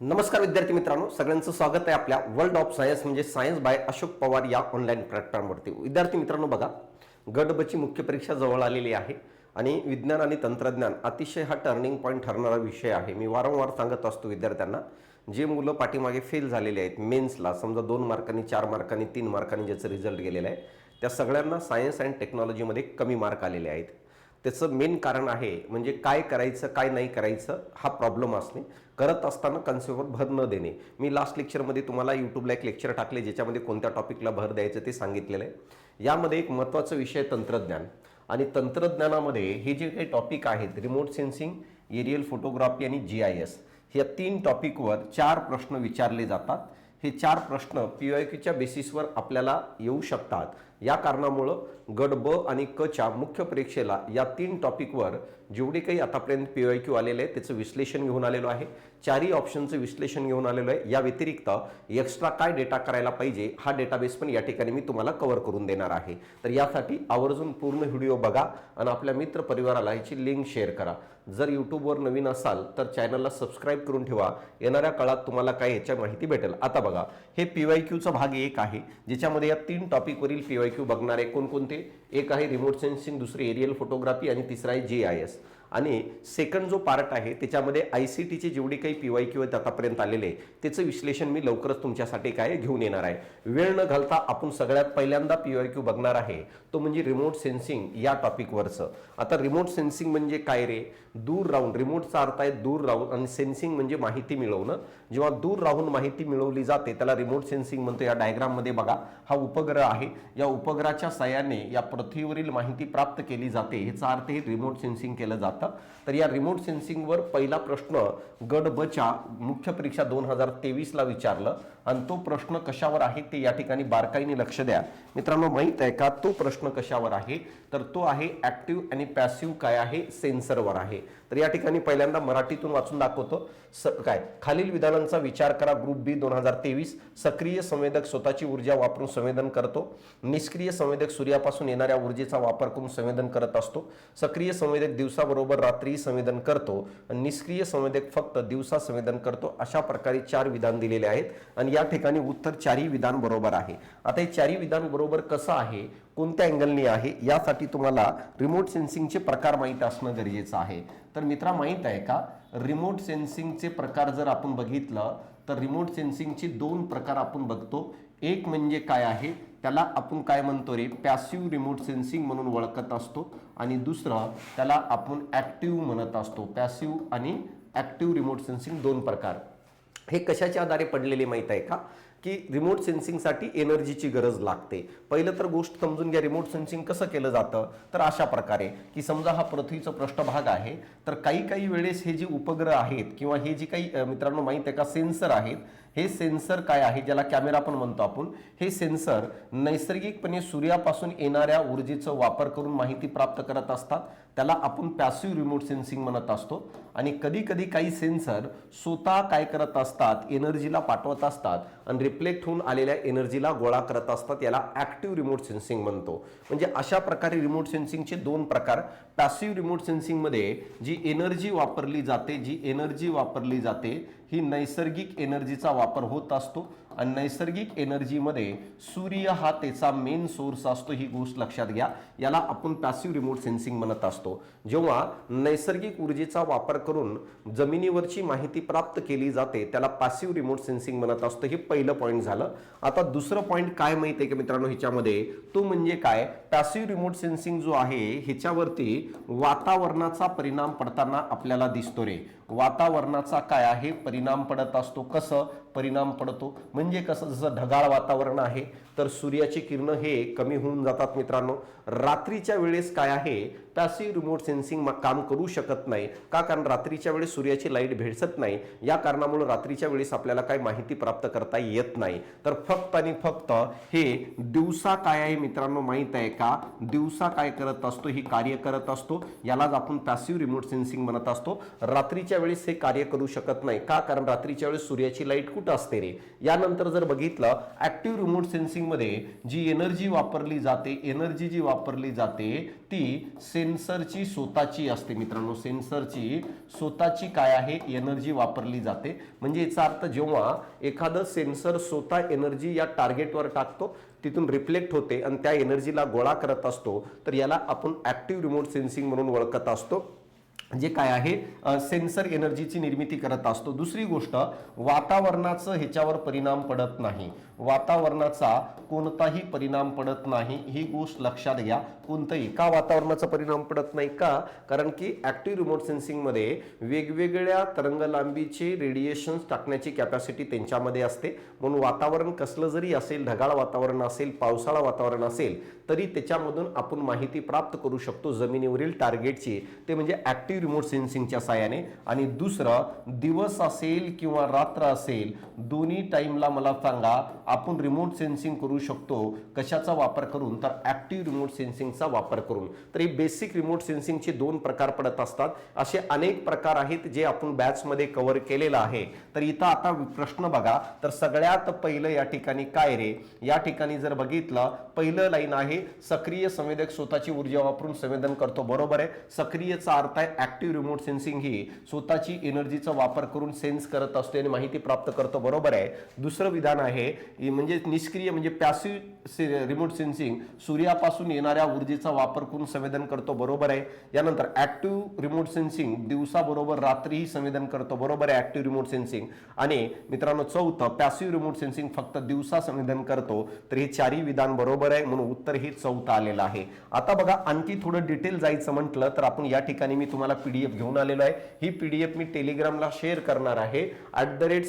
नमस्कार विद्यार्थी मित्रांनो, सगळ्यांचं स्वागत आहे आपल्या वर्ल्ड ऑफ सायन्स म्हणजे सायन्स बाय अशोक पवार या ऑनलाईन प्लॅटफॉर्मवरती। विद्यार्थी मित्रांनो बघा, गट ब ची मुख्य परीक्षा जवळ आलेली आहे आणि विज्ञान आणि तंत्रज्ञान अतिशय हा टर्निंग पॉईंट ठरणारा विषय आहे। मी वारंवार सांगत असतो विद्यार्थ्यांना, जे मुलं पाठीमागे फेल झालेले आहेत मेन्सला, समजा 2 मार्कांनी 4 मार्कांनी 3 मार्कांनी ज्याचं रिझल्ट गेलेला आहे, त्या सगळ्यांना सायन्स अँड टेक्नॉलॉजीमध्ये कमी मार्क आलेले आहेत। त्याचं मेन कारण आहे म्हणजे काय करायचं काय नाही करायचं हा प्रॉब्लेम असणे, करत असताना कन्सेप्टवर भर न देणे। मी लास्ट लेक्चरमध्ये तुम्हाला यूट्यूबला एक लेक्चर टाकले ज्याच्यामध्ये कोणत्या टॉपिकला भर द्यायचं ते सांगितलेलं आहे। यामध्ये एक महत्त्वाचा विषय तंत्रज्ञान, आणि तंत्रज्ञानामध्ये हे जे काही टॉपिक आहेत रिमोट सेन्सिंग, एरियल फोटोग्राफी आणि GIS, या 3 टॉपिकवर 4 प्रश्न विचारले जातात। हे 4 प्रश्न PYQच्या बेसिसवर आपल्याला येऊ शकतात। या कारणामुळे गट ब आणि क च्या मुख्य परीक्षेला या 3 टॉपिकवर जेवढे काही आतापर्यंत PYQ आलेले आहे त्याचं विश्लेषण घेऊन आलेलो आहे। 4ही ऑप्शनचं विश्लेषण घेऊन आलेलो आहे। या व्यतिरिक्त एक्स्ट्रा काय डेटा करायला पाहिजे हा डेटाबेस पण या ठिकाणी मी तुम्हाला कव्हर करून देणार आहे। तर यासाठी आवर्जून पूर्ण व्हिडिओ बघा आणि आपल्या मित्र परिवाराला याची लिंक शेअर करा। जर यूट्यूबवर नवीन असाल तर चॅनलला सबस्क्राइब करून ठेवा, येणाऱ्या काळात तुम्हाला काय याची माहिती भेटेल। आता बघा, हे PYQचा भाग 1 आहे ज्याच्यामध्ये या 3 टॉपिकवरील PYQ बघणार आहे। कोणकोणते? एक आहे रिमोट सेन्सिंग, दुसरी एरियल फोटोग्राफी आणि तिसरा आहे GIS। आणि सेकंड जो पार्ट आहे त्याच्यामध्ये ICTचे जेवढे काही PYQ आहेत आतापर्यंत आलेले त्याचं विश्लेषण मी लवकरच तुमच्यासाठी काय घेऊन येणार आहे। वेळ न घालता आपण सगळ्यात पहिल्यांदा PYQ बघणार आहे तो म्हणजे रिमोट सेन्सिंग या टॉपिकवरचं। आता रिमोट सेन्सिंग म्हणजे काय रे? दूर राहून, रिमोटचा अर्थ आहे दूर राहून आणि सेन्सिंग म्हणजे माहिती मिळवणं। जेव्हा दूर राहून माहिती मिळवली जाते त्याला रिमोट सेन्सिंग म्हणतो। या डायग्राममध्ये बघा, हा उपग्रह आहे, या उपग्रहाच्या साहाय्याने या पृथ्वीवरील माहिती प्राप्त केली जाते, याचा अर्थ हे रिमोट सेन्सिंग केलं जातं। तर या रिमोट सेन्सिंगवर पहिला प्रश्न गट ब च्या मुख्य परीक्षा 2023 ला विचारलं आणि तो प्रश्न कशावर आहे ते या ठिकाणी बारकाईने लक्ष द्या मित्रांनो। माहित आहे का तो प्रश्न कशावर आहे? तर तो आहे ऍक्टिव्ह आणि पॅसिव्ह काय आहे, सेन्सरवर आहे। तर या ठिकाणी पहिल्यांदा मराठीतून वाचून दाखवतो। काय खालील विधानांचा विचार करा। ग्रुप बी 2023, सक्रिय संवेदक स्वतःची ऊर्जा वापरून संवेदन करतो, निष्क्रिय संवेदक सूर्यापासून येणाऱ्या ऊर्जेचा वापर करून संवेदन करत असतो, सक्रिय संवेदक दिवसाबरोबर रात्री संवेदन करतो आणि निष्क्रिय संवेदक फक्त दिवसा संवेदन करतो। अशा प्रकारे 4 विधान दिलेले आहेत आणि या ठिकाणी उत्तर 4ही विधान बरोबर आहे। आता हे 4ही विधान बरोबर कसं आहे, कोणत्या अँगलने आहे, यासाठी तुम्हाला रिमोट सेन्सिंगचे प्रकार माहित असणं गरजेचं आहे। तर मित्रा, माहित आहे का रिमोट सेन्सिंगचे प्रकार जर आपण बघितलं तर रिमोट सेन्सिंगचे 2 प्रकार आपण बघतो। एक म्हणजे काय आहे, त्याला आपण काय म्हणतो रे, पॅसिव्ह रिमोट सेन्सिंग म्हणून ओळखत असतो आणि दुसरं त्याला आपण ऍक्टिव्ह म्हणत असतो। पॅसिव्ह आणि ऍक्टिव्ह रिमोट सेन्सिंग 2 प्रकार। हे कशाच्या आधारे पडलेले माहित आहे का, की रिमोट सेन्सिंगसाठी एनर्जीची गरज लागते। पहिलं तर गोष्ट समजून घ्या, रिमोट सेन्सिंग कसं केलं जातं तर अशा प्रकारे की समजा हा पृथ्वीचा पृष्ठभाग आहे, तर काही वेळेस हे जे उपग्रह आहेत किंवा हे जे काही मित्रांनो माहित आहे का सेन्सर आहेत, हे सेन्सर काय आहे ज्याला कॅमेरा पण म्हणतो आपण, हे सेन्सर नैसर्गिकपणे सूर्यापासून येणाऱ्या ऊर्जेचा वापर करून माहिती प्राप्त करत असतात, त्याला आपण पॅसिव्ह रिमोट सेन्सिंग म्हणत असतो। आणि कधी काही सेन्सर स्वतः काय करत असतात, एनर्जीला पाठवत असतात आणि रिफ्लेक्ट होऊन आलेल्या एनर्जीला गोळा करत असतात, याला ऍक्टिव्ह रिमोट सेन्सिंग म्हणतो। म्हणजे अशा प्रकारे रिमोट सेन्सिंगचे 2 प्रकार। पॅसिव्ह रिमोट सेन्सिंग मध्ये जी एनर्जी वापरली जाते ही नैसर्गिक एनर्जीचा वापर होत असतो आणि नैसर्गिक एनर्जीमध्ये सूर्य हा त्याचा मेन सोर्स असतो, ही गोष्ट लक्षात घ्या। याला आपण पॅसिव्ह रिमोट सेन्सिंग म्हणत असतो। जेव्हा नैसर्गिक ऊर्जेचा वापर करून जमिनीवरची माहिती प्राप्त केली जाते त्याला पॅसिव्ह रिमोट सेन्सिंग म्हणत असतो। हे पहिलं पॉईंट झालं। आता दुसरं पॉईंट काय माहित आहे का मित्रांनो ह्याच्यामध्ये, तो म्हणजे काय, पॅसिव्ह रिमोट सेन्सिंग जो आहे ह्याच्यावरती वातावरणाचा परिणाम पडताना आपल्याला दिसतो रे। वातावरणाचा काय आहे परिणाम पडत असतो। कसं परिणाम पडतो म्हणजे कसं, जसं ढगाळ वातावरण आहे तर सूर्याची किरण हे कमी होऊन जातात मित्रांनो। रात्रीच्या वेळेस काय आहे, पॅसिव्ह रिमोट सेन्सिंग काम करू शकत नाही का, कारण रात्रीच्या वेळेस सूर्याची लाईट भेटत नाही, या कारणामुळे रात्रीच्या वेळेस आपल्याला काय माहिती प्राप्त करता येत नाही। तर फक्त आणि फक्त हे दिवसा काय आहे मित्रांनो माहित आहे का, दिवसा काय करत असतो, ही कार्य करत असतो, यालाच आपण पॅसिव्ह रिमोट सेन्सिंग म्हणत असतो। रात्रीच्या वेळेस हे कार्य करू शकत नाही का, कारण रात्रीच्या वेळेस सूर्याची लाईट इनपुट असते रे. यानंतर जर बघितलं ऍक्टिव्ह रिमोट सेन्सिंग मध्ये जी एनर्जी वापरली जाते, एनर्जी जी वापरली जाते ती सेन्सरची स्वतःची असते मित्रांनो. सेन्सरची स्वतःची काय आहे एनर्जी वापरली जाते. म्हणजे याचा अर्थ जेव्हा एखादं सेन्सर स्वतः एनर्जी या टार्गेटवर टाकतो, तिथून रिफ्लेक्ट होते आणि त्या एनर्जीला गोळा करत असतो, तर याला आपण ऍक्टिव्ह रिमोट सेन्सिंग म्हणून ओळखत असतो. जे काय आहे सेन्सर एनर्जीची निर्मिती करत असतो. दुसरी गोष्ट, वातावरणाचं ह्याच्यावर परिणाम पडत नाही. वातावरणाचा कोणताही परिणाम पडत नाही, ही गोष्ट लक्षात घ्या. कोणताही का वातावरणाचा परिणाम पडत नाही का? कारण की ऍक्टिव्ह रिमोट सेन्सिंग मध्ये वेगवेगळ्या तरंगलांबीचे रेडिएशन्स टाकण्याची कॅपॅसिटी त्यांच्यामध्ये असते. म्हणून वातावरण कसलं जरी असेल, ढगाळ वातावरण असेल, पावसाळा वातावरण असेल, तरी त्याच्यामधून आपण माहिती प्राप्त करू शकतो जमिनीवरील टार्गेटची. ते म्हणजे ऍक्टिव्ह रिमोट सेन्सिंगच्या साहाय्याने. आणि दुसरं, दिवस असेल किंवा रात्र असेल, दोन्ही टाइमला मला सांगा आपण रिमोट सेन्सिंग करू शकतो. कशाचा वापर करून? तर ऍक्टिव्ह रिमोट सेन्सिंगचा वापर करून. तर ही बेसिक रिमोट सेन्सिंगचे दोन प्रकार पडत असतात. असे अनेक प्रकार आहेत जे आपण बॅच मध्ये कव्हर केलेलं आहे. तर इथं आता प्रश्न बघा, तर सगळ्यात पहिलं या ठिकाणी काय रे? या ठिकाणी जर बघितलं, पहिलं लाईन आहे सक्रिय संवेदक स्वतःची ऊर्जा वापरून संवेदन करतो. बरोबर आहे. सक्रियचा अर्थ आहे ऍक्टिव्ह रिमोट सेन्सिंग ही स्वतःची एनर्जीचा वापर करून सेन्स करत असते आणि माहिती प्राप्त करतो. बरोबर आहे. दुसरं विधान आहे म्हणजे निष्क्रिय म्हणजे पॅसिव्ह रिमोट सेन्सिंग सूर्यापासून येणाऱ्या ऊर्जेचा वापर करून संवेदन करतो. बरोबर आहे. यानंतर ऍक्टिव्ह रिमोट सेन्सिंग दिवसा बरोबर रात्रीही संवेदन करतो. बरोबर आहे ऍक्टिव्ह रिमोट सेन्सिंग. आणि मित्रांनो चौथं, पॅसिव्ह रिमोट सेन्सिंग फक्त दिवसा संवेदन करतो. तर हे चारही विधान बरोबर आहे, म्हणून उत्तर हे चौथं आलेलं आहे. आता बघा, आणखी थोडं डिटेल जायचं म्हटलं तर आपण या ठिकाणी मी तुम्हाला पीडीएफ घेऊन आलेलो आहे. ही पीडीएफ मी टेलिग्रामला शेअर करणार आहे.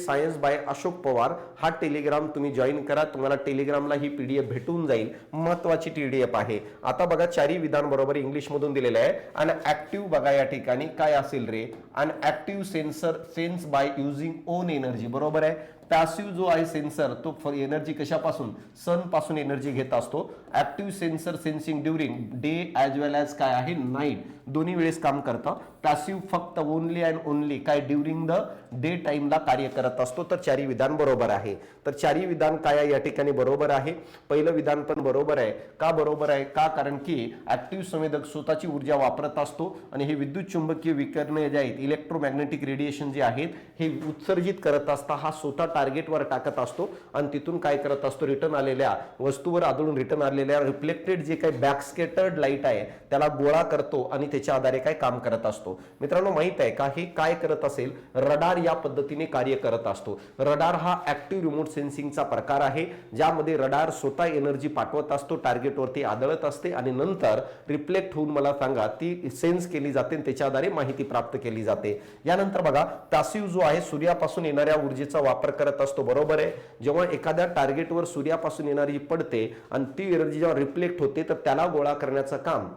@science by अशोक पवार हा टेलिग्राम तुम्ही जॉईन करा. तुम्हाला टेलिग्रामला ही पीडीएफ भेटून जाईल. महत्वाची पीडीएफ आहे. आता बघा, चारही विधान बरोबर इंग्लिश मधून दिलेलं आहे. आणि ऍक्टिव्ह बघा या ठिकाणी काय असेल रे? अन active sensor senses by using own energy. बरोबर आहे. पॅसिव्ह जो आहे सेन्सर तो एनर्जी कशापासून? सन पासून एनर्जी घेत असतो. Active sensor sensing during day as well as काय आहे नाईट, दोन्ही वेळेस काम करतं. पॅसिव्ह फक्त ओनली अँड ओनली काय ड्युरिंग द डे टाइमला कार्य करत असतो. तर चारही विधान बरोबर आहे. तर चारही विधान काय आहे या ठिकाणी बरोबर आहे. पहिलं विधान पण बरोबर आहे. का बरोबर आहे? का? कारण की ऍक्टिव्ह संवेदक स्वतःची ऊर्जा वापरत असतो आणि हे विद्युत चुंबकीय विकिरणे जे आहेत, इलेक्ट्रोमॅग्नेटिक रेडिएशन जे आहेत, हे उत्सर्जित करत असता हा स्वतः टार्गेटवर टाकत असतो आणि तिथून काय करत असतो? रिटर्न आलेल्या वस्तूवर आदळून रिटर्न आलेल्या रिफ्लेक्टेड जे काही बॅकस्कॅटर्ड लाईट आहे त्याला गोळा करतो आणि त्याच्या आधारे काय काम करत असतो. मित्रांनो माहित आहे का हे काय करत असेल? रडार या पद्धतीने कार्य करत असतो. रडार हा ऍक्टिव्ह रिमोट सेन्सिंगचा प्रकार आहे, ज्यामध्ये रडार स्वतः एनर्जी पाठवत असतो, टार्गेटवरती आदळत असते आणि नंतर रिफ्लेक्ट होऊन मला सांगा ती सेन्स केली जाते आणि त्याच्या आधारे माहिती प्राप्त केली जाते. यानंतर बघा, पॅसिव्ह जो आहे सूर्यापासून येणाऱ्या ऊर्जेचा वापर करत असतो. बरोबर आहे. जेव्हा एखाद्या टार्गेटवर सूर्यापासून एनर्जी पडते आणि ती एनर्जी जेव्हा रिफ्लेक्ट होते तर त्याला गोळा करण्याचं काम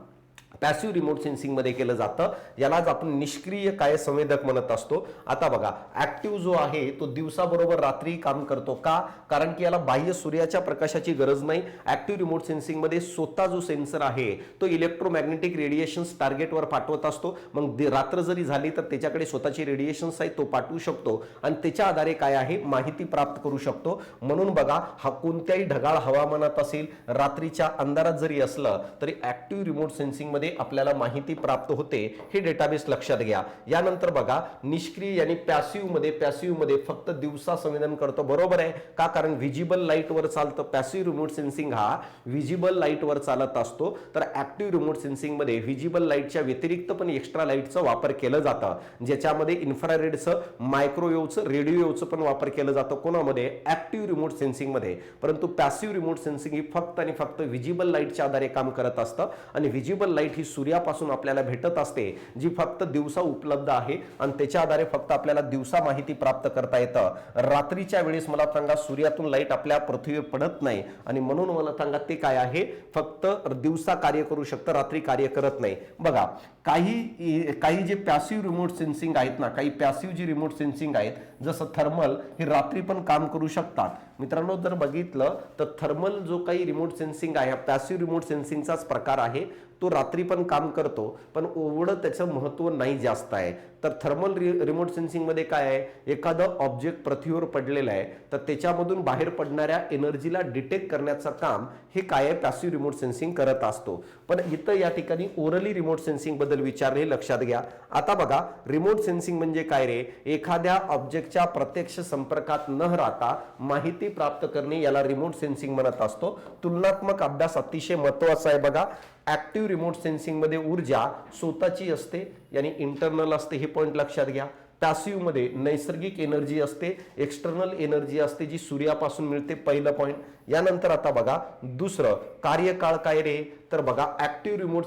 पॅसिव्ह रिमोट सेन्सिंग मध्ये केलं जातं. यालाच आपण निष्क्रिय काय संवेदक म्हणत असतो. आता बघा, ऍक्टिव्ह जो आहे तो दिवसाबरोबर रात्री काम करतो. का? कारण की याला बाह्य सूर्याच्या प्रकाशाची गरज नाही. ऍक्टिव्ह रिमोट सेन्सिंग मध्ये स्वतः जो सेन्सर आहे तो इलेक्ट्रोमॅग्नेटिक रेडिएशन्स टार्गेटवर पाठवत असतो. मग रात्र जरी झाली तर त्याच्याकडे स्वतःची रेडिएशन्स आहे तो पाठवू शकतो आणि त्याच्या आधारे काय आहे माहिती प्राप्त करू शकतो. म्हणून बघा, हा कोणत्याही ढगाळ हवामानात असेल, रात्रीच्या अंधारात जरी असलं तरी ऍक्टिव्ह रिमोट सेन्सिंग मध्ये आपल्याला माहिती प्राप्त होते. हे डेटाबेस लक्षात घ्या. यानंतर बघा, निष्क्रिय आणि पॅसिव्ह मध्ये फक्त दिवसा संवेदन करतो. बरोबर आहे. का? कारण व्हिजिबल लाईट वर चालतं. पॅसिव्ह रिमोट सेन्सिंग हा व्हिजिबल लाईट वर चालत असतो. तर ऍक्टिव्ह रिमोट सेन्सिंग मध्ये व्हिजिबल लाईटच्या व्यतिरिक्त पण एक्स्ट्रा लाईटचा वापर केला जातं, ज्याच्यामध्ये इन्फ्रारेडचं, मायक्रोवेव्हचं, रेडिओवेव्हचं पण वापर केला जातो. कोणामध्ये? ऍक्टिव्ह रिमोट सेन्सिंग मध्ये. परंतु पॅसिव्ह रिमोट सेन्सिंग ही फक्त आणि फक्त व्हिजिबल लाईटच्या आधारे काम करत असतं आणि व्हिजिबल लाईट ही सूर्यापासून आपल्याला भेटत असते, जी फक्त दिवसा उपलब्ध आहे आणि त्याच्या आधारे फक्त आपल्याला दिवसा माहिती प्राप्त करता येतं. रात्रीच्या वेळेस मला सांगा सूर्यातून लाईट आपल्या पृथ्वीवर पडत नाही आणि म्हणून मला सांगा ते काय आहे? फक्त दिवसा कार्य करू शकतं, रात्री कार्य करत नाही. बघा, काही जे पॅसिव्ह रिमोट सेन्सिंग आहेत ना, काही पॅसिव्ह जी रिमोट सेन्सिंग आहेत जसं थर्मल, हे रात्री पण काम करू शकतात. मित्रांनो जर बघितलं तर थर्मल जो काही रिमोट सेन्सिंग आहे पॅसिव्ह रिमोट सेन्सिंगचाच प्रकार आहे. तो रात्री पण काम करतो, पण एवढं त्याचं महत्त्व नाही जास्त आहे. तर थर्मल रिमोट सेन्सिंग मध्ये काय आहे, एखादं ऑब्जेक्ट पृथ्वीवर पडलेलं आहे तर त्याच्यामधून बाहेर पडणाऱ्या एनर्जीला डिटेक्ट करण्याचं काम हे काय आहे, पॅसिव्ह रिमोट सेन्सिंग करत असतो. पण इथं या ठिकाणी ओरली रिमोट सेन्सिंग बद्दल विचारले, लक्षात घ्या. आता बघा, रिमोट सेन्सिंग म्हणजे काय रे, एखाद्या ऑब्जेक्टच्या प्रत्यक्ष संपर्कात न राहता माहिती प्राप्त करणे याला रिमोट सेन्सिंग म्हणत असतो. तुलनात्मक अभ्यास अतिशय महत्त्वाचा आहे. बघा, ऍक्टिव्ह रिमोट सेन्सिंग मध्ये ऊर्जा स्वतःची असते, यानी इंटरनल असते, हे पॉइंट लक्षात घ्या. पॅसिव्ह मध्ये नैसर्गिक एनर्जी असते, एक्सटर्नल एनर्जी असते जी सूर्यापासून मिळते, पहिलं पॉइंट. यानंतर आता बघा दुसरं, कार्यकाळ काय रे, तर बघा ऍक्टिव्ह रिमोट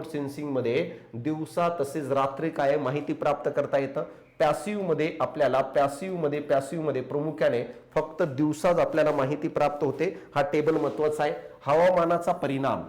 सेन्सिंग मध्ये दिवसा तसेच रात्री काय माहिती प्राप्त करता येतं. पॅसिव्ह मध्ये आपल्याला पॅसिव्ह मध्ये प्रामुख्याने फक्त दिवसाच आपल्याला माहिती प्राप्त होते. हा टेबल महत्वाचा आहे. हवामानाचा परिणाम,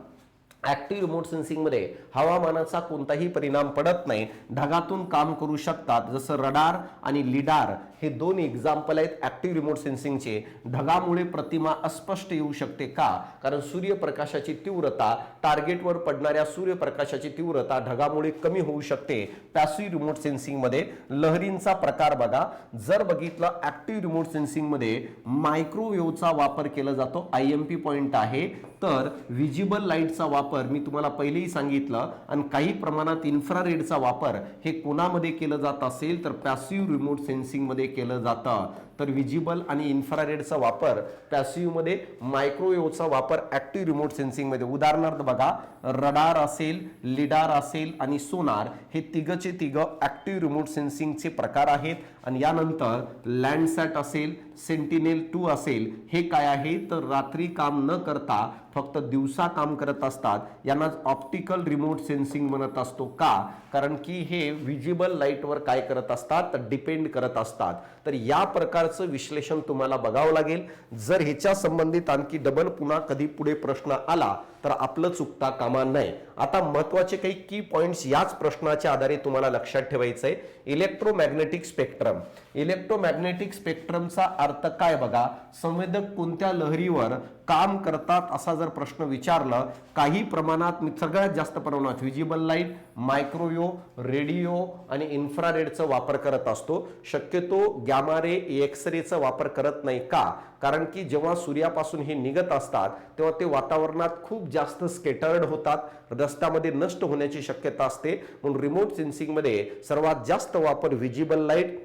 ऍक्टिव्ह रिमोट सेन्सिंग मध्ये हवामानाचा कोणताही परिणाम पडत नाही, ढगातून काम करू शकतात. जसं रडार आणि लिडार हे दोन एक्झाम्पल आहेत ऍक्टिव्ह रिमोट सेन्सिंगचे. ढगामुळे प्रतिमा अस्पष्ट येऊ शकते का, कारण सूर्यप्रकाशाची तीव्रता, टार्गेटवर पडणाऱ्या सूर्यप्रकाशाची तीव्रता ढगामुळे कमी होऊ शकते. पॅसिव्ह रिमोट सेन्सिंग मध्ये लहरींचा प्रकार बघा, जर बघितलं ऍक्टिव्ह रिमोट सेन्सिंग मध्ये मायक्रोवेव्हचा वापर केला जातो, IMP पॉइंट आहे. तर विजिबल लाईटचा वापर मी तुम्हाला पहिलेही सांगितलं, आणि काही प्रमाणात इन्फ्रारेडचा वापर हे कोणामध्ये केलं जात असेल तर पॅसिव्ह रिमोट सेन्सिंग मध्ये केलं जातं. तर विजिबल आणि इन्फ्रारेडचा वापर पॅसिव्ह मध्ये, मायक्रोवेव्हचा वापर ऍक्टिव्ह रिमोट सेन्सिंग मध्ये. उदाहरणार्थ बघा, रडार असेल, लिडार असेल आणि सोनार हे तिघचे तिघ ऍक्टिव्ह रिमोट सेन्सिंगचे प्रकार आहेत. आणि यानंतर लँडसॅट असेल, सेंटिनेल-2 असेल, हे काय आहे तर रात्री काम न करता फक्त दिवसा काम करत असतात. यांना ऑप्टिकल रिमोट सेन्सिंग म्हणत असतो. का, कारण की हे विजिबल लाईटवर काय करत असतात तर डिपेंड करत असतात. तर या प्रकारचं विश्लेषण तुम्हाला बघावं लागेल. जर ह्याच्या संबंधित आणखी डबल पुन्हा कधी पुढे प्रश्न आला तर आपलं चुकता कामा नये. आता महत्वाचे काही की पॉइंट्स याच प्रश्नाच्या आधारे तुम्हाला लक्षात ठेवायचंय. इलेक्ट्रोमॅग्नेटिक स्पेक्ट्रमचा अर्थ काय बघा, संवेदक कोणत्या लहरीवर काम करतात असा जर प्रश्न विचारला, काही प्रमाणात, सगळ्यात जास्त प्रमाणात विजिबल लाईट, मायक्रोवेव्ह, रेडिओ आणि इन्फ्रारेडचा वापर करत असतो. शक्यतो गॅमा रे, एक्स-रेचा वापर करत नाही. का, कारण की जेव्हा सूर्यापासून हे निघत असतात तेव्हा ते वातावरणात खूप जास्त स्केटर्ड होतात, रस्त्यामध्ये नष्ट होण्याची शक्यता असते. म्हणून रिमोट सेन्सिंग मध्ये सर्वात जास्त वापर विजिबल लाईट,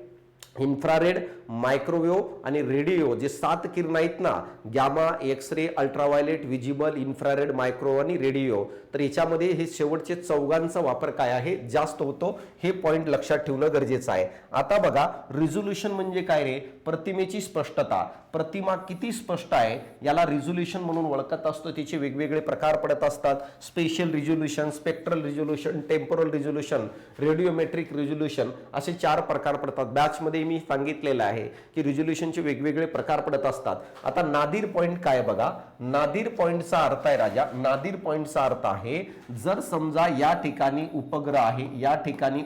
इन्फ्रारेड, मायक्रोवेव्ह आणि रेडिओ, जे 7 किरण आहेत ना, gamma, X-ray, ultraviolet, visible, infrared, microwave आणि रेडिओ, तर याच्यामध्ये हे शेवटचे चौघांचा वापर काय आहे जास्त होतो. हे पॉइंट लक्षात ठेवणं गरजेचं आहे. आता बघा, रिझोल्यूशन म्हणजे काय रे, प्रतिमेची स्पष्टता. प्रतिमा किती स्पष्ट आहे याला रिझोल्यूशन म्हणून ओळखत असतो. तिचे वेगवेगळे प्रकार पडत असतात. Special resolution, spectral resolution, temporal resolution, radiometric resolution, असे 4 प्रकार पडतात. बॅच मध्ये मी सांगितलेलं आहे की रिझोल्यूशनचे वेगवेगळे प्रकार पडत असतात. आता नादीर पॉइंट काय बघा, नादीर पॉइंटचा अर्थ आहे राजा, नादीर पॉइंटचा अर्थ आहे, जर समजा या ठिकाणी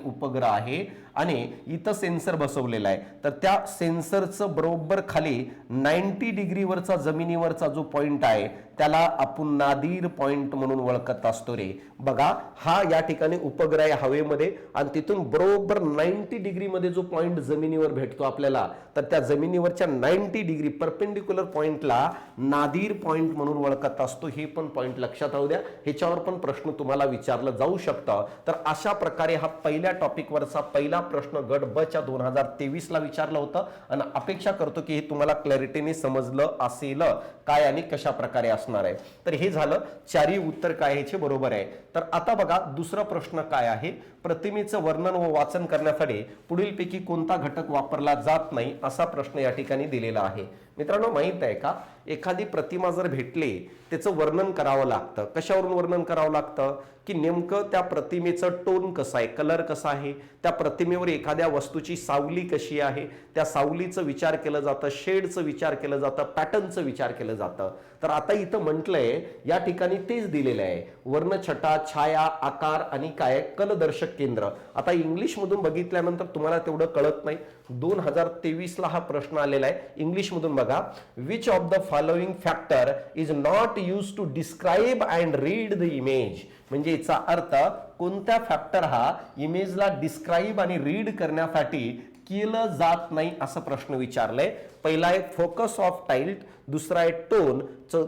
उपग्रह आहे आणि इथं सेन्सर बसवलेला आहे, तर त्या सेन्सरचं बरोबर खाली 90 डिग्रीवरचा जमिनीवरचा जो पॉइंट आहे त्याला आपण नादीर पॉइंट म्हणून ओळखत असतो रे. बघा, हा या ठिकाणी उपग्रह आहे हवेमध्ये आणि तिथून बरोबर 90 डिग्री मध्ये जो पॉइंट जमिनीवर भेटतो आपल्याला, तर त्या जमिनीवरच्या 90 डिग्री परपेंडिक्युलर पॉइंटला नादीर पॉइंट म्हणून ओळखत असतो. हे पण पॉइंट लक्षात राहू द्या, ह्याच्यावर पण प्रश्न तुम्हाला विचारलं जाऊ शकतं. तर अशा प्रकारे हा पहिल्या टॉपिकवरचा पहिला प्रश्न गट ब च्या 2023 ला विचारलं होतं आणि अपेक्षा करतो की हे तुम्हाला क्लॅरिटीने समजलं असेल काय आणि कशा प्रकारे असणार आहे. तर हे झालं, चारही उत्तर काय ह्याचे बरोबर आहे. तर आता बघा, दुसरा प्रश्न काय आहे, प्रतिमेचं वर्णन व वाचन करण्यासाठी पुढीलपैकी कोणता घटक वापरला जात नाही असा प्रश्न या ठिकाणी दिलेला आहे. मित्रांनो, माहित आहे का, एखादी प्रतिमा जर भेटली त्याचं वर्णन करावं लागतं. कशावरून वर्णन करावं लागतं की नेमकं त्या प्रतिमेचं टोन कसं आहे, कलर कसा आहे, त्या प्रतिमेवर एखाद्या वस्तूची सावली कशी आहे, त्या सावलीचं विचार केलं जातं, शेडचं विचार केलं जातं, पॅटर्नचं विचार केलं जातं. तर आता इथं म्हटलंय या ठिकाणी तेच दिलेलं आहे, वर्णछटा, छाया, आकार आणि काय कलदर्शक केंद्र. आता इंग्लिश मधून बघितल्यानंतर तुम्हाला तेवढं कळत नाही. 2023 ला हा प्रश्न आलेला आहे. इंग्लिश मधून बघा, which of the following factor is not used to describe and read the image. म्हणजे याचा अर्थ कोणत्या फॅक्टर हा इमेजला डिस्क्राईब आणि रीड करण्यासाठी केलं जात नाही असं प्रश्न विचारलंय. पहिला आहे फोकस ऑफ टाइल्ट, दुसरा आहे टोन,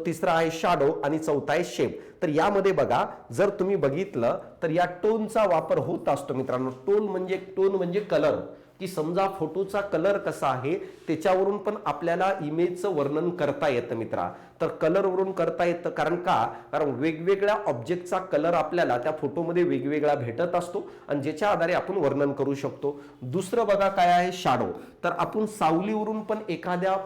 तिसरा आहे शॅडो आणि चौथा आहे शेप. तर यामध्ये बघा जर तुम्ही बघितलं तर या टोनचा वापर होत असतो मित्रांनो. टोन म्हणजे कलर, की समजा फोटोचा कलर कसा आहे त्याच्यावरून पण आपल्याला इमेजचं वर्णन करता येतं मित्रा. तर कलर वरून करता येतं कारण वेगवेगळ्या ऑब्जेक्टचा कलर आपल्याला त्या फोटोमध्ये वेगवेगळा भेटत असतो आणि ज्याच्या आधारे आपण वर्णन करू शकतो. दुसरं बघा काय आहे शॅडो. तर आपण सावलीवरून पण एखाद्या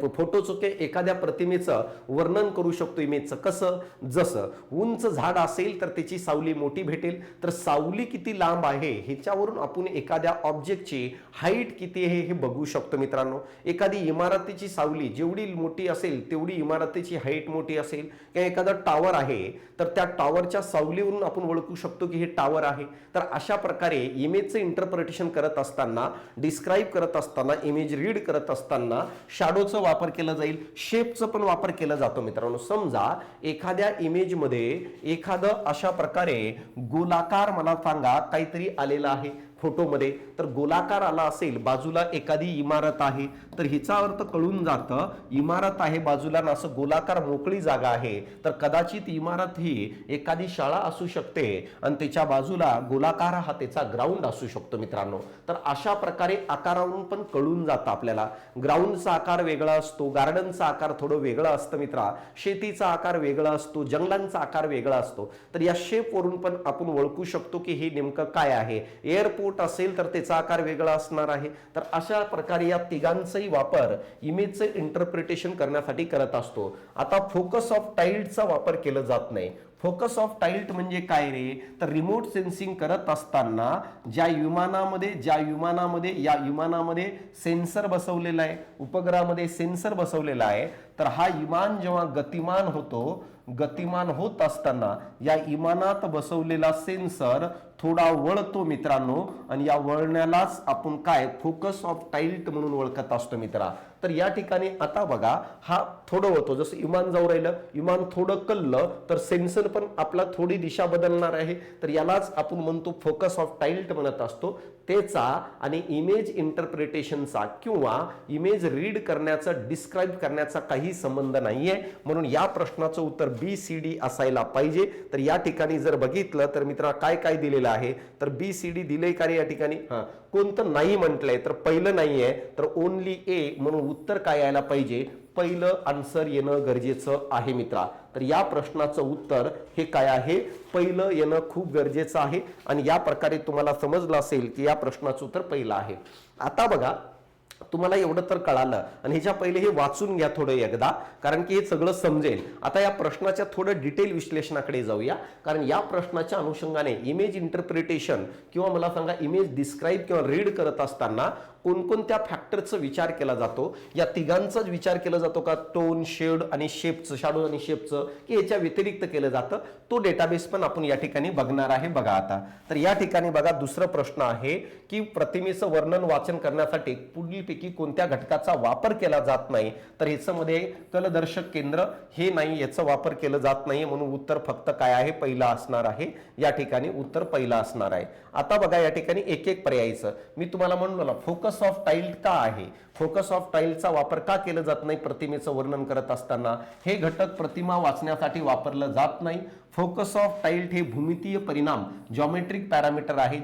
फोटोचं एखाद्या प्रतिमेचं वर्णन करू शकतो इमेजचं. कसं? जसं उंच झाड असेल तर त्याची सावली मोठी भेटेल, तर सावली किती लांब आहे ह्याच्यावरून आपण एखाद्या ऑब्जेक्टची हाईट किती आहे हे बघू शकतो मित्रांनो. एखादी इमारतीची सावली जेवढी मोठी असेल तेवढी इमारतीची हाईट मोठी असेल. किंवा एखादा टावर आहे तर त्या टावरच्या सावलीवरून आपण ओळखू शकतो की हे टावर आहे. तर अशा प्रकारे इमेजचं इंटरप्रिटेशन करत असताना, डिस्क्राईब करत असताना, इमेज रीड करत असताना शॅडोचा वापर केला जाईल, शेपचा पण वापर केला जातो मित्रांनो. समजा एखाद्या इमेज मध्ये एखादं अशा प्रकारे गोलाकार मला सांगा काहीतरी आलेला आहे फोटोमध्ये, तर गोलाकार आला असेल, बाजूला एखादी इमारत आहे, तर हिचा अर्थ कळून जातं इमारत आहे बाजूला ना असं गोलाकार मोकळी जागा आहे, तर कदाचित इमारत ही एखादी शाळा असू शकते आणि त्याच्या बाजूला गोलाकार हा त्याचा ग्राउंड असू शकतो मित्रांनो. तर अशा प्रकारे आकारावरून पण कळून जातं आपल्याला. ग्राउंडचा आकार वेगळा असतो, गार्डनचा आकार थोडं वेगळा असतं मित्रा, शेतीचा आकार वेगळा असतो, जंगलांचा आकार वेगळा असतो. तर या शेप वरून पण आपण ओळखू शकतो की हे नेमकं काय आहे. एअरपोर्ट असेल तर त्याचा आकार वेगळा असणार आहे. तर अशा प्रकारे या तिघांचाही वापर इमेजचे इंटरप्रिटेशन करण्यासाठी करत असतो. आता फोकस ऑफ टाइल्टचा वापर केला जात नाही. फोकस ऑफ टाइल्ट म्हणजे काय रे, तर रिमोट सेन्सिंग करत असताना ज्या विमानामध्ये सेन्सर बसवलेला आहे, उपग्रहामध्ये सेन्सर बसवलेला आहे, तर हा विमान जेव्हा गतिमान होत असताना या विमानात बसवलेला सेन्सर थोडा वळतो मित्रांनो, आणि या वळण्यालाच आपण काय फोकस ऑफ टाइल्ट म्हणून ओळखत असतो मित्रा. तर या ठिकाणी आता बघा हा थोडं होतो, जसं विमान जाऊ राहिलं, विमान थोडं कललं तर सेन्सर पण आपला थोडी दिशा बदलणार आहे, तर यालाच आपण म्हणतो फोकस ऑफ टाइल्ट म्हणत असतो. त्याचा आणि इमेज इंटरप्रिटेशनचा किंवा इमेज रीड करण्याचा, डिस्क्राईब करण्याचा काही संबंध नाहीये. म्हणून या प्रश्नाचं उत्तर BCD असायला पाहिजे. तर या ठिकाणी जर बघितलं तर मित्रा काय काय दिलेलं आहे, तर BCD दिले का रे या ठिकाणी? कोणतं नाही म्हटलंय, तर पहिलं नाहीये, तर ओनली ए म्हणून उत्तर काय यायला पाहिजे, पहिलं आन्सर येणं गरजेचं आहे मित्रा. तर या प्रश्नाचं उत्तर हे काय आहे, पहिलं येणं खूप गरजेचं आहे. आणि या प्रकारे तुम्हाला समजलं असेल की या प्रश्नाचं उत्तर पहिलं आहे. आता बघा तुम्हाला एवढं तर कळालं, आणि ह्याच्या पहिले हे वाचून घ्या थोडं एकदा, कारण की हे सगळं समजेल. आता या प्रश्नाच्या थोडं डिटेल विश्लेषणाकडे जाऊया, कारण या प्रश्नाच्या अनुषंगाने इमेज इंटरप्रिटेशन किंवा मला सांगा इमेज डिस्क्राईब किंवा रीड करत असताना कोणकोणत्या फॅक्टरचा विचार केला जातो, या तिघांचाच विचार केला जातो का, टोन, शेड आणि शेपचं, शॅडो आणि शेपचं, की याच्या व्यतिरिक्त केलं जातं, तो डेटाबेस पण आपण या ठिकाणी बघणार आहे. बघा आता तर या ठिकाणी बघा दुसरा प्रश्न आहे की प्रतिमेचं वर्णन वाचन करण्यासाठी पुढीलपैकी कोणत्या घटकाचा वापर केला जात नाही, तर ह्याच्यामध्ये कलदर्शक केंद्र हे नाही, याचा वापर केला जात नाही, म्हणून उत्तर फक्त काय आहे, पहिला असणार आहे. या ठिकाणी उत्तर पहिला असणार आहे. आता बघा या ठिकाणी एक एक पर्यायचं मी तुम्हाला म्हणलो ना, फोकस ऑफ टाइल्ट का आहे, फोकस ऑफ टाइल्टचा वापर का केला जात नाही प्रतिमेचं वर्णन करत असताना, हे घटक प्रतिमा वाचण्यासाठी वापरलं जात नाही. फोकस ऑफ टाइल्ट हे भूमितीय परिणाम, जॉमेट्रिक पॅरामीटर आहे.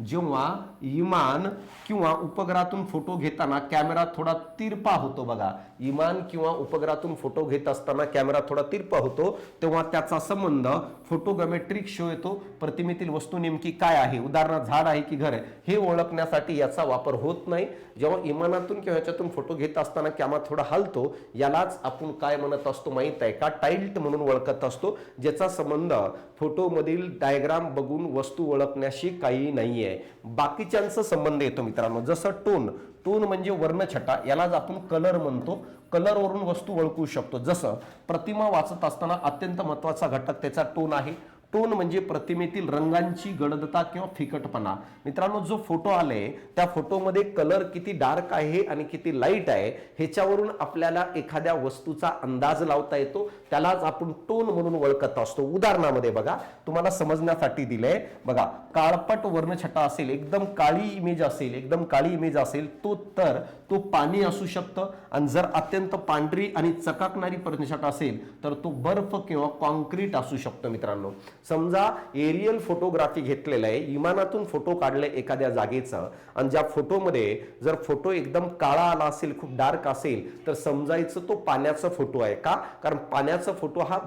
जेव्हा विमान किंवा उपग्रहातून फोटो घेताना कॅमेरा थोडा तिरपा होतो, बघा विमान किंवा उपग्रहातून फोटो घेत असताना कॅमेरा थोडा तिरपा होतो, तेव्हा त्याचा संबंध फोटोग्रामेट्रिक शो येतो. प्रतिमेतील वस्तू नेमकी काय आहे, उदाहरणार्थ झाड आहे की घर आहे, हे ओळखण्यासाठी याचा वापर होत नाही. जेव्हा विमानातून किंवा ह्याच्यातून फोटो घेत असताना कॅमेरा थोडा हलतो, यालाच आपण काय म्हणत असतो माहित आहे का, टाइल्ट म्हणून ओळखत असतो, ज्याचा संबंध फोटोमधील डायग्राम बघून वस्तू ओळखण्याशी काही नाहीये. बाकीच्यांचा संबंध येतो मित्रांनो, जसं टोन म्हणजे वर्णछटा, यालाच आपण कलर म्हणतो, कलरवरून वस्तू ओळखू शकतो. जसं प्रतिमा वाचत असताना अत्यंत महत्वाचा घटक त्याचा टोन आहे. टोन म्हणजे प्रतिमेतील रंगांची गडदता किंवा फिकटपणा. मित्रांनो, जो फोटो आलाय त्या फोटोमध्ये कलर किती डार्क आहे आणि किती लाईट आहे ह्याच्यावरून आपल्याला एखाद्या वस्तूचा अंदाज लावता येतो. त्यालाच आपण टोन म्हणून ओळखत असतो. उदाहरणामध्ये बघा, तुम्हाला समजण्यासाठी दिलंय बघा, काळपट वर्णछटा असेल, एकदम काळी इमेज असेल, एकदम काळी इमेज असेल तो पाणी असू शकतं. आणि जर अत्यंत पांढरी आणि चकाकणारी वर्णछटा असेल तर तो बर्फ किंवा कॉन्क्रीट असू शकतो. मित्रांनो, समजा एरियल फोटोग्राफी घेतलेला आहे, विमानातून फोटो काढलाय एखाद्या जागेचा, आणि ज्या फोटोमध्ये जर फोटो एकदम काळा आला असेल, खूप डार्क असेल, तर समजायचं तो पाण्याचा फोटो आहे. का? कारण पाण्याचा फोटो हा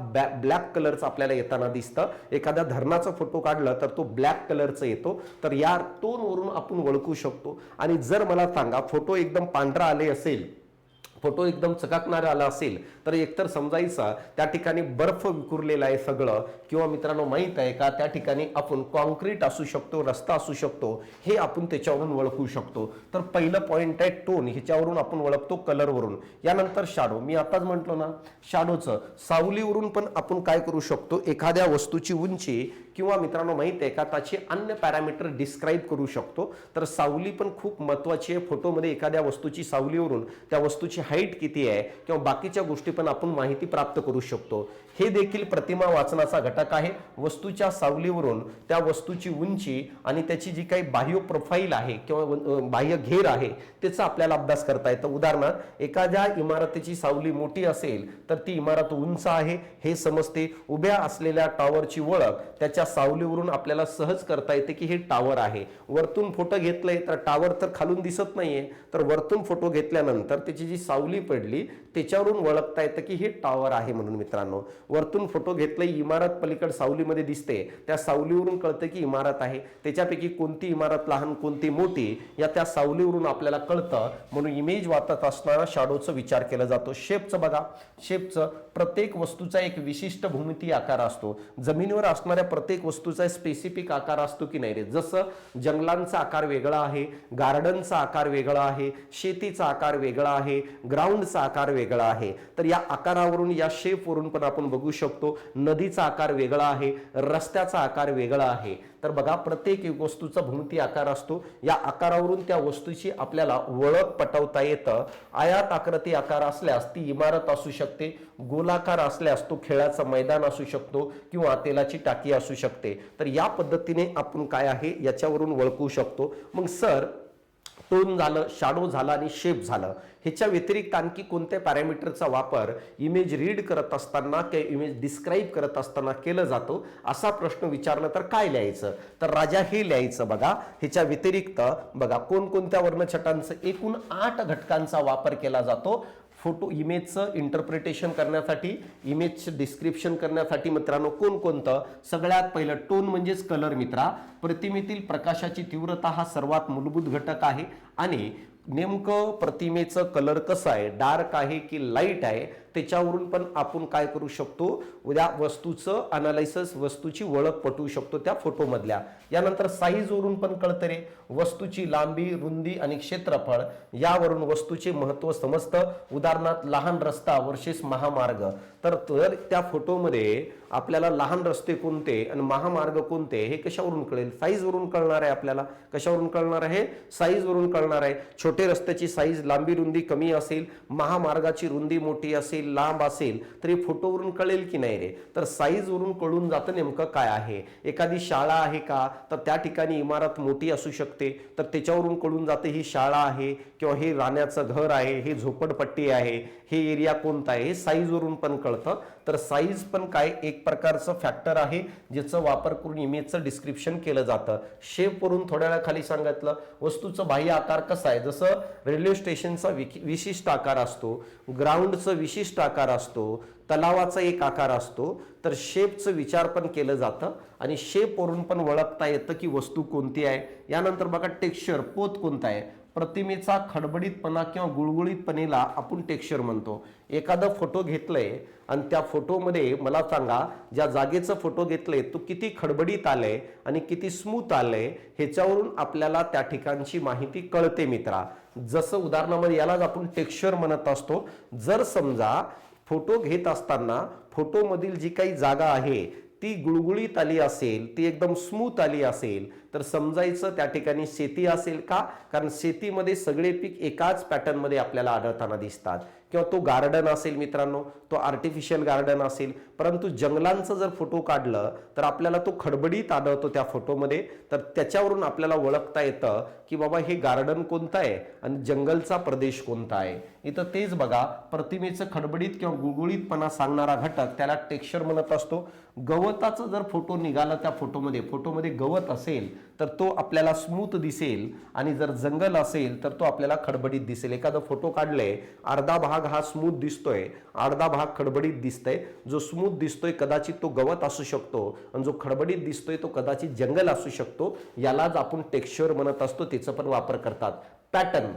ब्लॅक कलरचा आपल्याला येताना दिसतं. एखाद्या धरणाचा फोटो काढला तर तो ब्लॅक कलरचा येतो. तर या टोनवरून आपण ओळखू शकतो. आणि जर मला सांगा फोटो एकदम पांढरा आले असेल, फोटो एकदम चकाकणारा आला असेल, तर एकतर समजायचा त्या ठिकाणी बर्फ विखुरलेला आहे सगळं, किंवा मित्रांनो माहित आहे का त्या ठिकाणी आपण कॉन्क्रीट असू शकतो, रस्ता असू शकतो, हे आपण त्याच्यावरून ओळखू शकतो. तर पहिलं पॉइंट आहे टोन, ह्याच्यावरून आपण ओळखतो कलरवरून. यानंतर शॅडो, मी आताच म्हटलो ना, शॅडोचं सावलीवरून पण आपण काय करू शकतो, एखाद्या वस्तूची उंची किंवा मित्रांनो माहित आहे का त्याचे अन्य पॅरामीटर डिस्क्राईब करू शकतो. तर सावली पण खूप महत्वाची आहे. फोटोमध्ये एखाद्या वस्तूची सावलीवरून त्या वस्तूची हाईट किती आहे किंवा बाकीच्या गोष्टी पण आपण माहिती प्राप्त करू शकतो. हे देखील प्रतिमा वाचनाचा घटक आहे. वस्तूच्या सावलीवरून त्या वस्तूची उंची आणि त्याची जी काही बाह्य प्रोफाईल आहे किंवा बाह्य घेर आहे त्याचा आपल्याला अभ्यास करता येतं. उदाहरणार्थ, एखाद्या इमारतीची सावली मोठी असेल तर ती इमारत उंच आहे हे समजते. उभ्या असलेल्या टॉवरची ओळख त्याच्या सावलीवरून आपल्याला सहज करता येते की हे टॉवर आहे. वरतून फोटो घेतलाय तर टॉवर तर खालून दिसत नाहीये, तर वरतून फोटो घेतल्यानंतर त्याची जी सावली पडली त्याच्यावरून ओळखता येतं की हे टॉवर आहे म्हणून. मित्रांनो, वरतून फोटो घेतलाय, इमारत पलीकड सावलीमध्ये दिसते, त्या सावलीवरून कळतं की इमारत आहे. त्याच्यापैकी कोणती इमारत लहान कोणती मोठी या त्या सावलीवरून आपल्याला कळतं. म्हणून इमेज वाचत असताना शॅडोचा विचार केला जातो. शेपचं बघा, शेपचं प्रत्येक वस्तूचा एक विशिष्ट भूमिती आकार असतो. जमिनीवर असणाऱ्या प्रत्येक वस्तूचा स्पेसिफिक आकार असतो की नाही रे? जसं जंगलांचा आकार वेगळा आहे, गार्डनचा आकार वेगळा आहे, शेतीचा आकार वेगळा आहे, ग्राउंडचा आकार वेगळा आहे. तर या आकारावरून, या शेपवरून पण आपण बघू शकतो. नदीचा आकार वेगळा आहे, रस्त्याचा आकार वेगळा आहे. तर बघा, प्रत्येक वस्तूचा भूमिती आकार असतो. या आकारावरून त्या वस्तूची आपल्याला ओळख पटवता येतं. आयत आकृती आकार असल्यास ती इमारत असू शकते, गोलाकार असल्यास तो खेळाचं मैदान असू शकतो किंवा तेलाची टाकी असू शकते. तर या पद्धतीने आपण काय आहे याच्यावरून ओळखू शकतो. मग सर, टोन झालं, शॅडो झाला आणि शेप झालं, ह्याच्या व्यतिरिक्त आणखी कोणत्या पॅरामीटरचा वापर इमेज रीड करत असताना किंवा इमेज डिस्क्राईब करत असताना केला जातो असा प्रश्न विचारला तर काय लिहायचं? तर राजा हे लिहायचं. बघा, ह्याच्या व्यतिरिक्त बघा कोणकोणत्या वर्णछटांचं एकूण 8 घटकांचा वापर केला जातो फोटो इमेजचं इंटरप्रिटेशन करण्यासाठी, इमेजचं डिस्क्रिप्शन करण्यासाठी. मित्रांनो, कोणकोणतं? सगळ्यात पहिलं टोन म्हणजेच कलर. मित्रा, प्रतिमेतील प्रकाशाची तीव्रता हा सर्वात मूलभूत घटक आहे. आणि नेमकं प्रतिमेचं कलर कसं आहे, डार्क आहे की लाईट आहे, त्याच्यावरून पण आपण काय करू शकतो, उद्या वस्तूचं अनालिसिस, वस्तूची ओळख पटवू शकतो त्या फोटोमधल्या. यानंतर साईज वरून पण कळतं रे, वस्तूची लांबी, रुंदी आणि क्षेत्रफळ यावरून वस्तूचे महत्त्व समजतं. उदाहरणार्थ, लहान रस्ता वर्सेस महामार्ग. तर त्या फोटोमध्ये आपल्याला लहान रस्ते कोणते आणि महामार्ग कोणते हे कशावरून कळेल? साईज वरून कळणार आहे आपल्याला. कशावरून कळणार आहे? साईज वरून कळणार आहे. छोटे रस्त्याची साईज, लांबी रुंदी कमी असेल, महामार्गाची रुंदी मोठी असेल, लांब असेल, तरी फोटोवरून कळेल की नाही रे? तर साईज वरून कळून जातं नेमकं काय आहे. एखादी शाळा आहे का, तर त्या ठिकाणी इमारत मोठी असू शकते, तर त्याच्यावरून कळून जाते ही शाळा आहे किंवा हे राहण्याचं घर आहे, हे झोपडपट्टी आहे, हे एरिया कोणता आहे, हे साईज वरून पण कळतं. तर साईज पण काय एक प्रकारचं फॅक्टर आहे ज्याचा वापर करून इमेजचं डिस्क्रिप्शन केलं जातं. शेप वरून थोड्या वेळा खाली सांगितलं, वस्तूचं बाह्य आकार कसा आहे, जसं रेल्वे स्टेशनचा विशिष्ट आकार असतो, ग्राउंडचा विशिष्ट आकार असतो, तलावाचा एक आकार असतो. तर शेपचं विचार पण केलं जातं आणि शेप वरून पण ओळखता येतं की वस्तू कोणती आहे. यानंतर बघा, टेक्स्चर, पोत कोणता आहे. प्रतिमेचा खडबडीतपणा किंवा गुळगुळीतपणेला आपण टेक्स्चर म्हणतो. एखादा फोटो घेतलाय आणि त्या फोटोमध्ये मला सांगा, ज्या जागेचा फोटो घेतलाय तो किती खडबडीत आलंय आणि किती स्मूथ आलंय, ह्याच्यावरून आपल्याला त्या ठिकाणची माहिती कळते. मित्रा, जसं उदाहरणामध्ये यालाच आपण टेक्स्चर म्हणत असतो. जर समजा फोटो घेत असताना फोटोमधील जी काही जागा आहे ती गुळगुळीत आली असेल, ती एकदम स्मूथ आली असेल तर समजायचं त्या ठिकाणी शेती असेल. का? कारण शेतीमध्ये सगळे पीक एकाच पॅटर्नमध्ये आपल्याला आढळताना दिसतात. किंवा तो गार्डन असेल मित्रांनो, तो आर्टिफिशियल गार्डन असेल. परंतु जंगलांचा जर फोटो काढलं तर आपल्याला तो खडबडीत आढळतो त्या फोटोमध्ये. तर त्याच्यावरून आपल्याला ओळखता येतं की बाबा हे गार्डन कोणतं आहे आणि जंगलचा प्रदेश कोणता आहे. इथं तेच बघा, प्रतिमेचं खडबडीत किंवा गुळगुळीतपणा सांगणारा घटक त्याला टेक्स्चर म्हणत असतो. गवताचा जर फोटो निघाला त्या फोटोमध्ये गवत असेल तर तो आपल्याला स्मूथ दिसेल आणि जर जंगल असेल तर तो आपल्याला खडबडीत दिसेल. एखादा फोटो काढले, अर्धा भाग हा स्मूथ दिसतोय, अर्धा भाग खडबडीत दिसतोय. जो स्मूथ दिसतोय कदाचित तो गवत असू शकतो आणि जो खडबडीत दिसतोय तो कदाचित जंगल असू शकतो. यालाच आपण टेक्स्चर म्हणत असतो. त्याचा पण वापर करतात. पॅटर्न,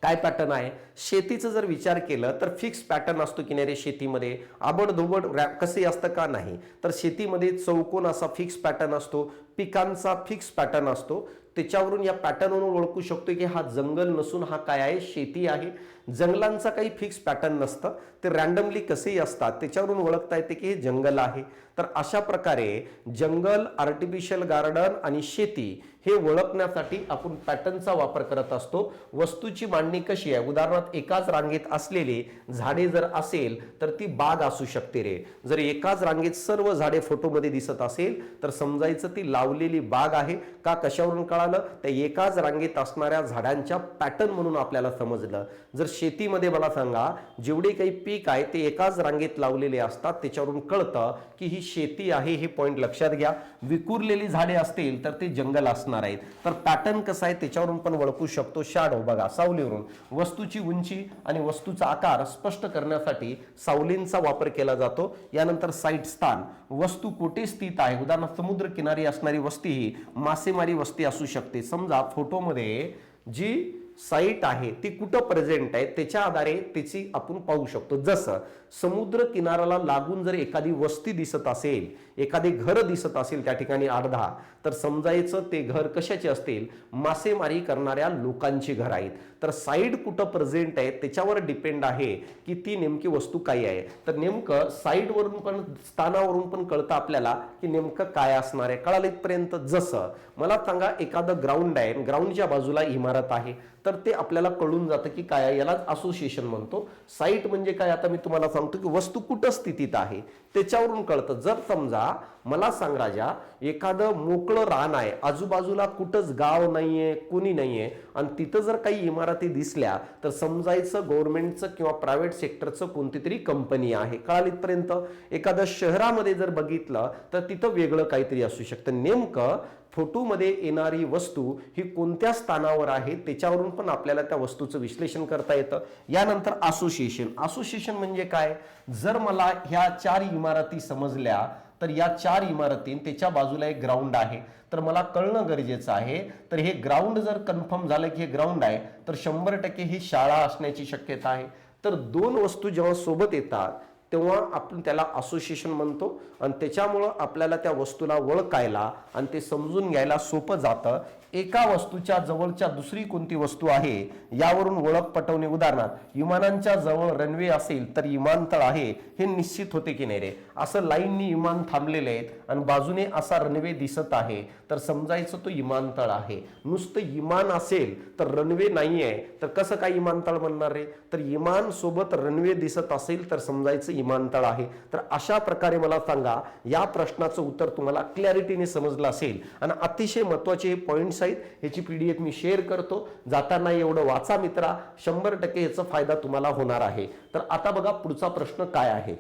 काय पॅटर्न आहे? शेतीचा जर विचार केलं तर फिक्स पॅटर्न असतो की नाही रे शेतीमध्ये? आबडधोबड कसे असतं का? नाही. तर शेतीमध्ये चौकोन असा फिक्स पॅटर्न असतो, पिकांचा फिक्स पॅटर्न असतो. त्याच्यावरून या पॅटर्नवरून ओळखू शकतो की हा जंगल नसून हा काय आहे? शेती आहे. जंगलांचा काही फिक्स पॅटर्न नसतं, ते रॅन्डमली कसेही असतात. त्याच्यावरून ओळखता येते की हे जंगल आहे. तर अशा प्रकारे जंगल, आर्टिफिशियल गार्डन आणि शेती हे ओळखण्यासाठी आपण पॅटर्नचा वापर करत असतो. वस्तूची मांडणी कशी आहे? उदाहरणार्थ एकाच रांगेत असलेली झाडे जर असेल तर ती बाग असू शकते रे. जर एकाच रांगेत सर्व झाडे फोटोमध्ये दिसत असेल तर समजायचं ती लावलेली बाग आहे. का? कशावरून कळालं? त्या एकाच रांगेत असणाऱ्या झाडांच्या पॅटर्न म्हणून आपल्याला समजलं. जर शेतीमध्ये मला सांगा, जेवढे काही पीक आहे ते एकाच रांगेत लावलेले असतात, त्याच्यावरून कळतं की ही शेती आहे. हे पॉइंट लक्षात घ्या. विखुरलेली झाडे असतील तर ते जंगल असणार आहेत. तर पॅटर्न कसं आहे त्याच्यावरून पण ओळखू शकतो. शॅडो बघा, सावलीवरून वस्तूची उंची आणि वस्तूचा आकार स्पष्ट करण्यासाठी सावलींचा वापर केला जातो. यानंतर साईट, स्थान, वस्तू कुठे स्थित आहे. उदाहरणार्थ समुद्र किनारी असणारी वस्ती ही मासेमारी वस्ती असू शकते. समजा फोटोमध्ये जी साईट आहे ती कुठं प्रेझेंट आहे त्याच्या आधारे त्याची आपण पाहू शकतो. जसं समुद्र किनाऱ्याला लागून जर एखादी वस्ती दिसत असेल, एखादे घर दिसत असेल त्या ठिकाणी 8-10, तर समजायचं ते घर कशाचे असतील? मासेमारी करणाऱ्या लोकांची घर आहेत. तर साईड कुठं प्रेझेंट आहे त्याच्यावर डिपेंड आहे की ती नेमकी वस्तू काय आहे. तर नेमकं साईडवरून पण, स्थानावरून पण कळतं आपल्याला की नेमकं काय असणार आहे. कळालं इथपर्यंत? जसं मला सांगा एखादं ग्राउंड आहे, ग्राउंडच्या बाजूला इमारत आहे, तर ते आपल्याला कळून जातं की काय आहे. यालाच असोसिएशन म्हणतो. साईट म्हणजे काय? आता मी तुम्हाला सांगतो की वस्तू कुठं स्थितीत आहे त्याच्यावरून कळतं. जर समजा मला सांग राजा, एखादं मोकळं रान आहे, आजूबाजूला कुठंच गाव नाहीये, कुणी नाहीये, आणि तिथं जर काही इमारती दिसल्या तर समजायचं गव्हर्नमेंटचं किंवा प्रायव्हेट सेक्टरचं कोणती तरी कंपनी आहे. कळालं इथपर्यंत? एखाद्या शहरामध्ये जर बघितलं तर तिथं वेगळं काहीतरी असू शकतं. नेमकं फोटोमध्ये येणारी वस्तू ही कोणत्या स्थानावर आहे त्याच्यावरून पण आपल्याला त्या वस्तूचं विश्लेषण करता येतं. यानंतर असोसिएशन. असोसिएशन म्हणजे काय? जर मला ह्या 4 इमारती समजल्या तर या 4 इमारती, त्याच्या बाजूला एक ग्राउंड आहे, तर मला कळणं गरजेचं आहे. तर हे ग्राउंड जर कन्फर्म झालं की हे ग्राउंड आहे तर 100% ही शाळा असण्याची शक्यता आहे. तर 2 वस्तू जेव्हा सोबत येतात तेव्हा आपण त्याला असोसिएशन म्हणतो आणि त्याच्यामुळं आपल्याला त्या वस्तूला ओळखायला आणि ते समजून घ्यायला सोपं जातं. एका वस्तूच्या जवळच्या दुसरी कोणती वस्तू आहे यावरून ओळख पटवणे. उदाहरणार्थ विमानांच्या जवळ रनवे असेल तर विमानतळ आहे हे निश्चित होते की नाही रे. असं लाईननी विमान थांबलेले आहेत आणि बाजूने असा रनवे दिसत आहे तर समजायचं तो विमानतळ आहे. नुसतं विमान असेल तर रनवे नाहीये तर कसं काय विमानतळ म्हणणार रे? तर विमान सोबत रनवे दिसत असेल तर समजायचं विमानतळ आहे. तर अशा प्रकारे मला सांगा, या प्रश्नाचं उत्तर तुम्हाला क्लॅरिटीने समजलं असेल. आणि अतिशय महत्त्वाचे हे पॉइंट्स आहेत. ह्याची PDF मी शेअर करतो. जाताना एवढं वाचा मित्रा, 100% ह्याचा फायदा तुम्हाला होणार आहे. तर आता बघा पुढचा प्रश्न काय आहे.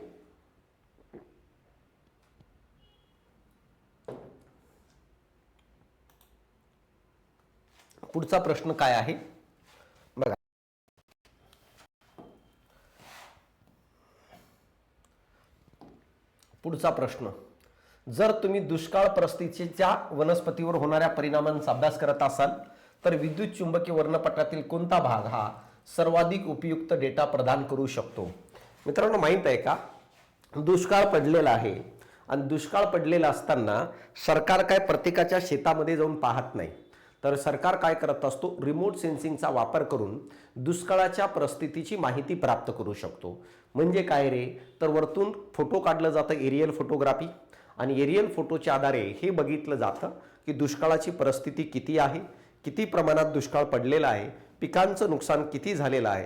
पुढचा प्रश्न काय आहे बघा. पुढचा प्रश्न, जर तुम्ही दुष्काळ परिस्थितीच्या वनस्पतीवर होणाऱ्या परिणामांचा अभ्यास करत असाल तर विद्युत चुंबकीय वर्णपटातील कोणता भाग हा सर्वाधिक उपयुक्त डेटा प्रदान करू शकतो? मित्रांनो, माहित आहे का, दुष्काळ पडलेला आहे आणि दुष्काळ पडलेला असताना सरकार काय प्रत्येकाच्या शेतामध्ये जाऊन पाहत नाही. तर सरकार काय करत असतो? रिमोट सेन्सिंगचा वापर करून दुष्काळाच्या परिस्थितीची माहिती प्राप्त करू शकतो. म्हणजे काय रे? तर वरतून फोटो काढलं जातं, एरियल फोटोग्राफी, आणि एरियल फोटोच्या आधारे हे बघितलं जातं की दुष्काळाची परिस्थिती किती आहे, किती प्रमाणात दुष्काळ पडलेला आहे, पिकांचं नुकसान किती झालेलं आहे,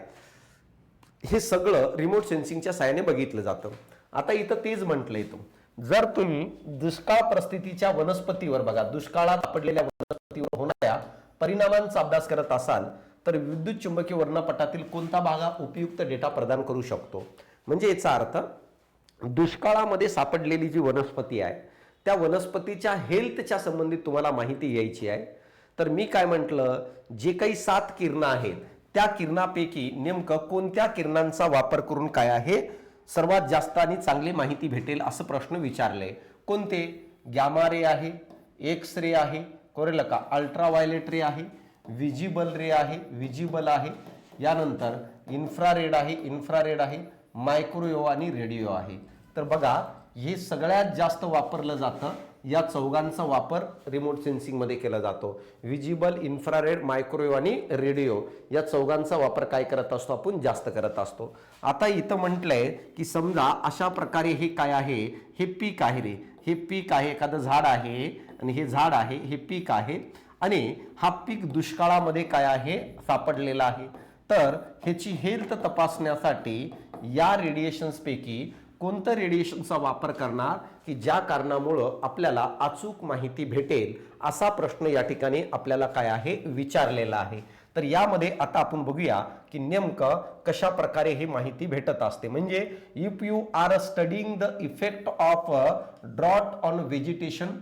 हे सगळं रिमोट सेन्सिंगच्या साहाय्याने बघितलं जातं. आता इथं तेच म्हटलंय जर तुम्ही दुष्काळ परिस्थितीच्या वनस्पतीवर बघा, दुष्काळात पडलेल्या वनस्पतीवर होणाऱ्या परिणामांचा अभ्यास करत असाल तर विद्युत चुंबकीय वर्णपटातील कोणता भाग हा उपयुक्त डेटा प्रदान करू शकतो. म्हणजे याचा अर्थ दुष्काळामध्ये सापडलेली जी वनस्पती आहे त्या वनस्पतीच्या हेल्थच्या संबंधित तुम्हाला माहिती यायची आहे. तर मी काय म्हटलं, जे काही 7 किरणं आहेत त्या किरणापैकी नेमकं कोणत्या किरणांचा वापर करून काय आहे सर्वात जास्त आणि चांगली माहिती भेटेल असं प्रश्न विचारले. कोणते? गॅमा रे आहे, एक्स रे आहे, कळलं का, अल्ट्राव्हायलेट रे आहे, विजिबल रे आहे, विजिबल आहे, यानंतर इन्फ्रारेड आहे, इन्फ्रारेड आहे, मायक्रोवेव्ह आणि रेडिओ आहे. तर बघा हे सगळ्यात जास्त वापरलं जातं, या चौघांचा वापर रिमोट सेन्सिंग मध्ये केला जातो. विजिबल, इन्फ्रारेड, मायक्रोवेव्ह आणि रेडिओ या चौघांचा वापर काय करत असतो आपण? जास्त करत असतो. आता इथं म्हटलंय की समजा अशा प्रकारे हे काय आहे, हे पीक आहे रे, हे पीक आहे, एखादं झाड आहे आणि हे झाड आहे, हे पीक आहे आणि हा पीक दुष्काळामध्ये काय आहे सापडलेला आहे. तर ह्याची हेल्थ तपासण्यासाठी या रेडिएशन्स पैकी कोणतं रेडिएशनचा वापर करणार की ज्या कारणामुळं आपल्याला अचूक माहिती भेटेल असा प्रश्न या ठिकाणी आपल्याला काय आहे विचारलेला आहे. तर यामध्ये आता आपण बघूया की नेमकं कशा प्रकारे ही माहिती भेटत असते. म्हणजे if you are studying the effect of drought on vegetation,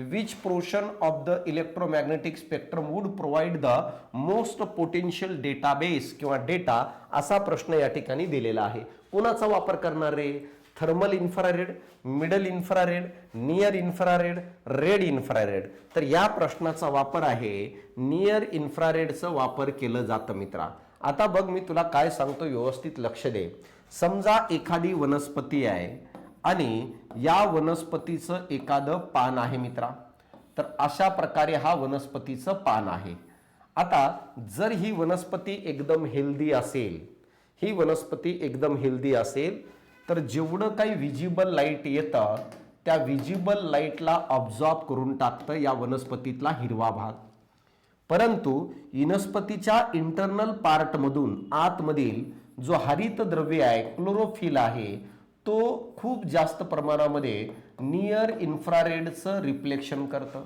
which portion of the electromagnetic spectrum would provide the most potential database किंवा डेटा, असा प्रश्न या ठिकाणी दिलेला आहे. कोणाचा वापर करणार रे? Thermal infrared, middle infrared, near infrared, red infrared. तर या प्रश्नाचा वापर आहे नियर इन्फ्रारेडचा वापर केलं जातं मित्रा. आता बघ मी तुला काय सांगतो व्यवस्थित लक्ष दे. समजा एखादी वनस्पती आहे आणि या वनस्पतीचं एखादं पान आहे मित्रा, तर अशा प्रकारे हा वनस्पतीचं पान आहे. आता जर ही वनस्पती एकदम हेल्दी असेल, ही वनस्पती एकदम हेल्दी असेल तर जेवढं काही विजिबल लाईट येतं त्या विजिबल लाईटला ऑब्झॉर्ब करून टाकतं या वनस्पतीतला हिरवा भाग. परंतु वनस्पतीच्या इंटरनल पार्ट मधून आतमधील जो हरित द्रव्य आहे, क्लोरोफिल आहे, तो खूप जास्त प्रमाणामध्ये नियर इन्फ्रारेडचं रिफ्लेक्शन करतं.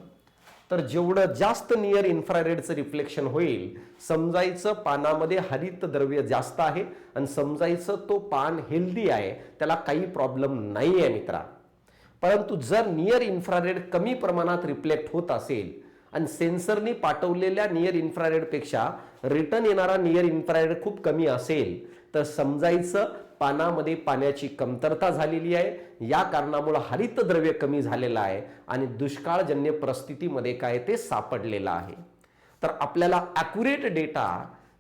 तर जेवढं जास्त नियर इन्फ्रारेडचं रिफ्लेक्शन होईल समजायचं पानामध्ये हरित द्रव्य जास्त आहे आणि समजायचं तो पान हेल्दी आहे, त्याला काही प्रॉब्लेम नाही आहे मित्रा. परंतु जर नियर इन्फ्रारेड कमी प्रमाणात रिफ्लेक्ट होत असेल आणि सेन्सरनी पाठवलेल्या नियर इन्फ्रारेड पेक्षा रिटर्न येणारा नियर इन्फ्रारेड खूप कमी असेल तर समजायचं पानामध्ये पाण्याची कमतरता झालेली आहे. या कारणामुळे हरित द्रव्य कमी झालेलं आहे आणि दुष्काळजन्य परिस्थितीमध्ये काय ते सापडलेलं आहे. तर आपल्याला ॲक्युरेट डेटा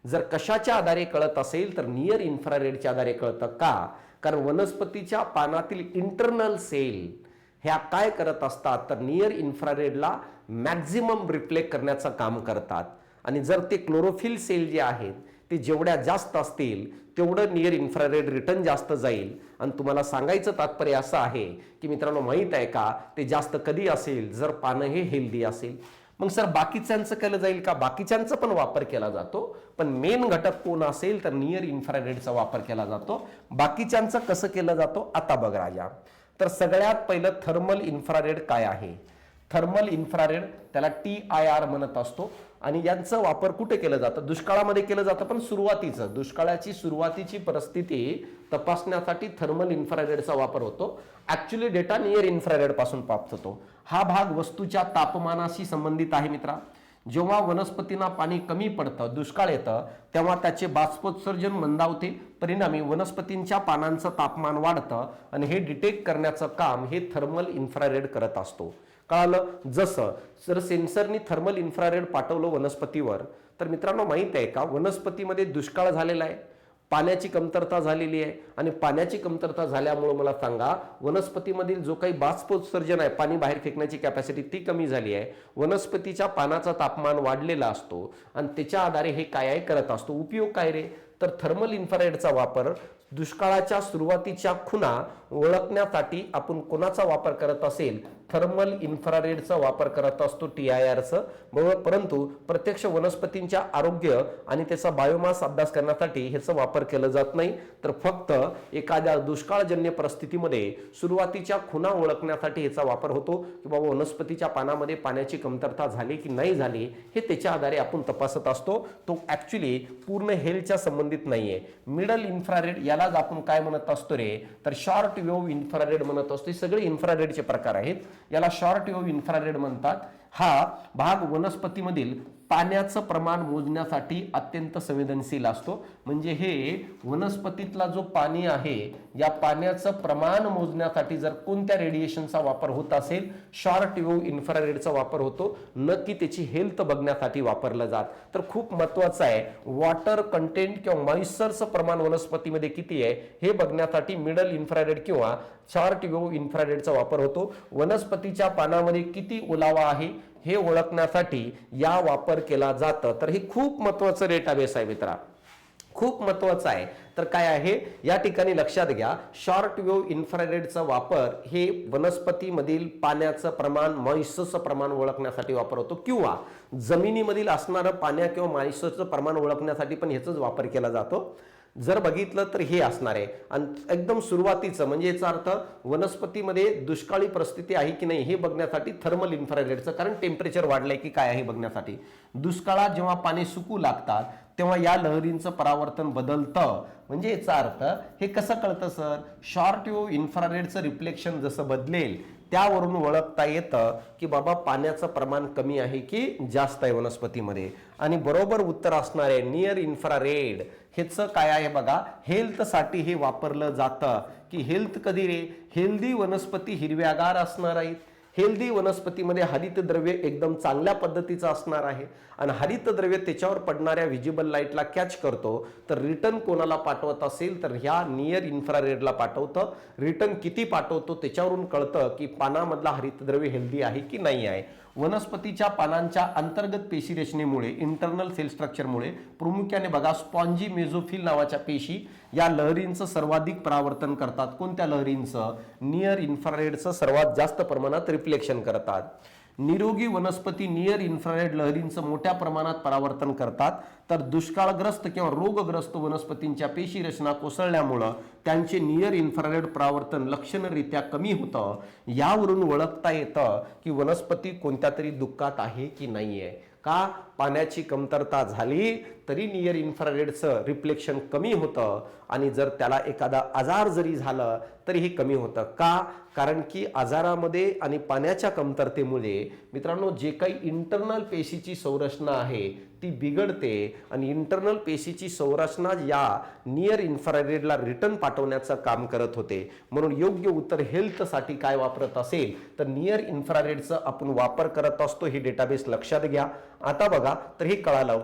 जर कशाच्या आधारे कळत असेल तर नियर इन्फ्रारेडच्या आधारे कळतं. का? कारण वनस्पतीच्या पानातील इंटरनल सेल ह्या काय करत असतात तर नियर इन्फ्रारेडला मॅक्झिमम रिफ्लेक्ट करण्याचं काम करतात आणि जर ते क्लोरोफिल सेल जे आहेत ते जेवढ्या जास्त असतील तेवढं नियर इन्फ्रारेड रिटर्न जास्त जाईल. आणि तुम्हाला सांगायचं तात्पर्य असं आहे की मित्रांनो माहित आहे का ते जास्त कधी असेल जर पानं हे हेल्दी असेल. मग सर बाकीच्यांचं केलं जाईल का? बाकीच्यांचा पण वापर केला जातो, पण मेन घटक कोण असेल तर नियर इन्फ्रारेडचा वापर केला जातो. बाकीच्यांचं कसं केलं जातो आता बघ राजा. तर सगळ्यात पहिलं थर्मल इन्फ्रारेड काय आहे? थर्मल इन्फ्रारेड त्याला TIR म्हणत असतो आणि यांचा वापर कुठे केला जातं? दुष्काळामध्ये केलं जातं, पण सुरुवातीचं दुष्काळाची सुरुवातीची परिस्थिती तपासण्यासाठी थर्मल इन्फ्रारेडचा वापर होतो. ऍक्च्युअली डेटा नियर इन्फ्रारेड पासून प्राप्त होतो. हा भाग वस्तूच्या तापमानाशी संबंधित आहे मित्रा. जेव्हा वनस्पतींना पाणी कमी पडतं, दुष्काळ येतं, तेव्हा त्याचे बाष्पोत्सर्जन मंदावते, परिणामी वनस्पतींच्या पानांचं तापमान वाढतं आणि हे डिटेक्ट करण्याचं काम हे थर्मल इन्फ्रारेड करत असतो. कळालं? जसं जर सेन्सरनी थर्मल इन्फ्रारेड पाठवलं वनस्पतीवर तर मित्रांनो माहित आहे का वनस्पतीमध्ये दुष्काळ झालेला आहे, पाण्याची कमतरता झालेली आहे आणि पाण्याची कमतरता झाल्यामुळे मला सांगा वनस्पतीमधील जो काही बाष्पोत्सर्जन आहे, पाणी बाहेर फेकण्याची कॅपॅसिटी ती कमी झाली आहे. वनस्पतीच्या पानाचं तापमान वाढलेला असतो आणि त्याच्या आधारे हे काय आहे करत असतो. उपयोग काय रे? तर थर्मल इन्फ्रारेडचा वापर दुष्काळाच्या सुरुवातीच्या खुणा ओळखण्यासाठी आपण कोणाचा वापर करत असेल, थर्मल इन्फ्रारेडचा वापर करत असतो, TIRचं बरोबर. परंतु प्रत्यक्ष वनस्पतींच्या आरोग्य आणि त्याचा बायोमास अभ्यास करण्यासाठी ह्याचा वापर केला जात नाही, तर फक्त एखाद्या दुष्काळजन्य परिस्थितीमध्ये सुरुवातीच्या खुणा ओळखण्यासाठी ह्याचा वापर होतो की बाबा वनस्पतीच्या पानामध्ये पाण्याची कमतरता झाली की नाही झाली हे त्याच्या आधारे आपण तपासत असतो. तो ऍक्च्युली पूर्ण हेल्थच्या संबंधित नाहीये. मिडल इन्फ्रारेड यालाच आपण काय म्हणत असतो रे, तर शॉर्ट वेव्ह इन्फ्रारेड म्हणत असतो. हे सगळे इन्फ्रारेडचे प्रकार आहेत, याला शॉर्ट वेव्ह इन्फ्रारेड म्हणतात. हा भाग वनस्पतीमधील पाण्याचं प्रमाण मोजण्यासाठी अत्यंत संवेदनशील असतो. म्हणजे हे वनस्पतीतला जो पाणी आहे या पाण्याचं प्रमाण मोजण्यासाठी जर कोणत्या रेडिएशनचा वापर होत असेल, शॉर्ट वेव्ह इन्फ्रारेडचा वापर होतो, न की त्याची हेल्थ बघण्यासाठी वापरलं जात. तर खूप महत्वाचं आहे, वॉटर कंटेंट किंवा मॉइश्चरचं प्रमाण वनस्पतीमध्ये किती आहे हे बघण्यासाठी मिडल इन्फ्रारेड किंवा शॉर्ट वेव्ह इन्फ्रारेडचा वापर होतो. वनस्पतीच्या पानामध्ये किती ओलावा आहे हे ओळखण्यासाठी या वापर केला जातं. तर हे खूप महत्वाचं डेटाबेस आहे मित्रा, खूप महत्वाचं आहे. तर काय आहे या ठिकाणी लक्षात घ्या, शॉर्ट वेव्ह इन्फ्रारेडचा वापर हे वनस्पतीमधील पाण्याचं प्रमाण, मॉइश्चरचं प्रमाण ओळखण्यासाठी वापर होतो, किंवा जमिनीमधील असणारं पाण्या किंवा मॉइश्चरचं प्रमाण ओळखण्यासाठी पण ह्याचाच वापर केला जातो. जर बघितलं तर हे असणार आहे. आणि एकदम सुरुवातीचं म्हणजे याचा अर्थ वनस्पतीमध्ये दुष्काळी परिस्थिती आहे की नाही हे बघण्यासाठी थर्मल इन्फ्रारेडचं, कारण टेम्परेचर वाढलंय की काय आहे बघण्यासाठी. दुष्काळात जेव्हा पाणी सुकू लागतात तेव्हा या लहरींचं परावर्तन बदलतं. म्हणजे याचा अर्थ हे कसं कळतं सर, शॉर्ट वेव्ह इन्फ्रारेडचं रिफ्लेक्शन जसं बदलेल त्यावरून ओळखता येतं की बाबा पाण्याचं प्रमाण कमी आहे की जास्त आहे वनस्पतीमध्ये. आणि बरोबर उत्तर असणार आहे नियर इन्फ्रारेड. हेचं काय आहे बघा, हेल्थसाठी हे वापरलं जातं. की हेल्थ कधी रे, हेल्दी वनस्पती हिरव्यागार असणार आहेत, हेल्दी वनस्पतीमध्ये हरितद्रव्य एकदम चांगल्या पद्धतीचं असणार आहे, आणि हरितद्रव्य त्याच्यावर पडणाऱ्या व्हिजिबल लाईटला कॅच करतो. तर रिटर्न कोणाला पाठवत असेल तर ह्या नियर इन्फ्रारेडला पाठवतं. रिटर्न किती पाठवतो त्याच्यावरून कळतं की पानामधला हरितद्रव्य हेल्दी आहे की नाही आहे. वनस्पतीच्या पानांच्या अंतर्गत पेशी रचनेमुळे, इंटरनल सेल स्ट्रक्चरमुळे प्रामुख्याने बघा स्पॉन्जी मेझोफिल नावाच्या पेशी या लहरींचं सर्वाधिक परावर्तन करतात. कोणत्या लहरींचं, नियर इन्फ्रारेडचं सर्वात जास्त प्रमाणात रिफ्लेक्शन करतात. निरोगी वनस्पती नियर इन्फ्रारेड लहरींचं मोठ्या प्रमाणात परावर्तन करतात. तर दुष्काळग्रस्त किंवा रोगग्रस्त वनस्पतींच्या पेशी रचना कोसळल्यामुळं त्यांचे नियर इन्फ्रारेड परावर्तन लक्षणरित्या कमी होतं. यावरून ओळखता येतं की वनस्पती कोणत्या तरी दुःखात आहे की नाहीये. का, पाण्याची कमतरता झाली तरी नियर इन्फ्रारेडचं रिफ्लेक्शन कमी होतं, आणि जर त्याला एखादा आजार जरी झालं तरी हे कमी होतं. का, कारण की आजारामध्ये आणि पाण्याच्या कमतरतेमुळे मित्रांनो जे काही इंटरनल पेशीची संरचना आहे ती बिघडते, आणि इंटरनल पेशीची संरचना या नियर इन्फ्रारेडला रिटर्न पाठवण्याचं काम करत होते. म्हणून योग्य उत्तर हेल्थसाठी काय वापरत असेल तर नियर इन्फ्रारेडचं आपण वापर करत असतो. हे डेटाबेस लक्षात घ्या. आता बघा, तर हे कळालं.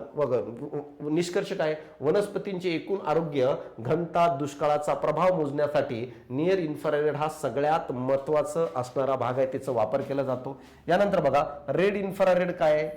निष्कर्ष काय, वनस्पतींचे एकूण आरोग्य, घनता, दुष्काळाचा प्रभाव मोजण्यासाठी नियर इन्फ्रारेड हा सगळ्यात महत्वाचा असणारा भाग आहे, त्याचा वापर केला जातो. यानंतर बघा रेड इन्फ्रारेड काय आहे,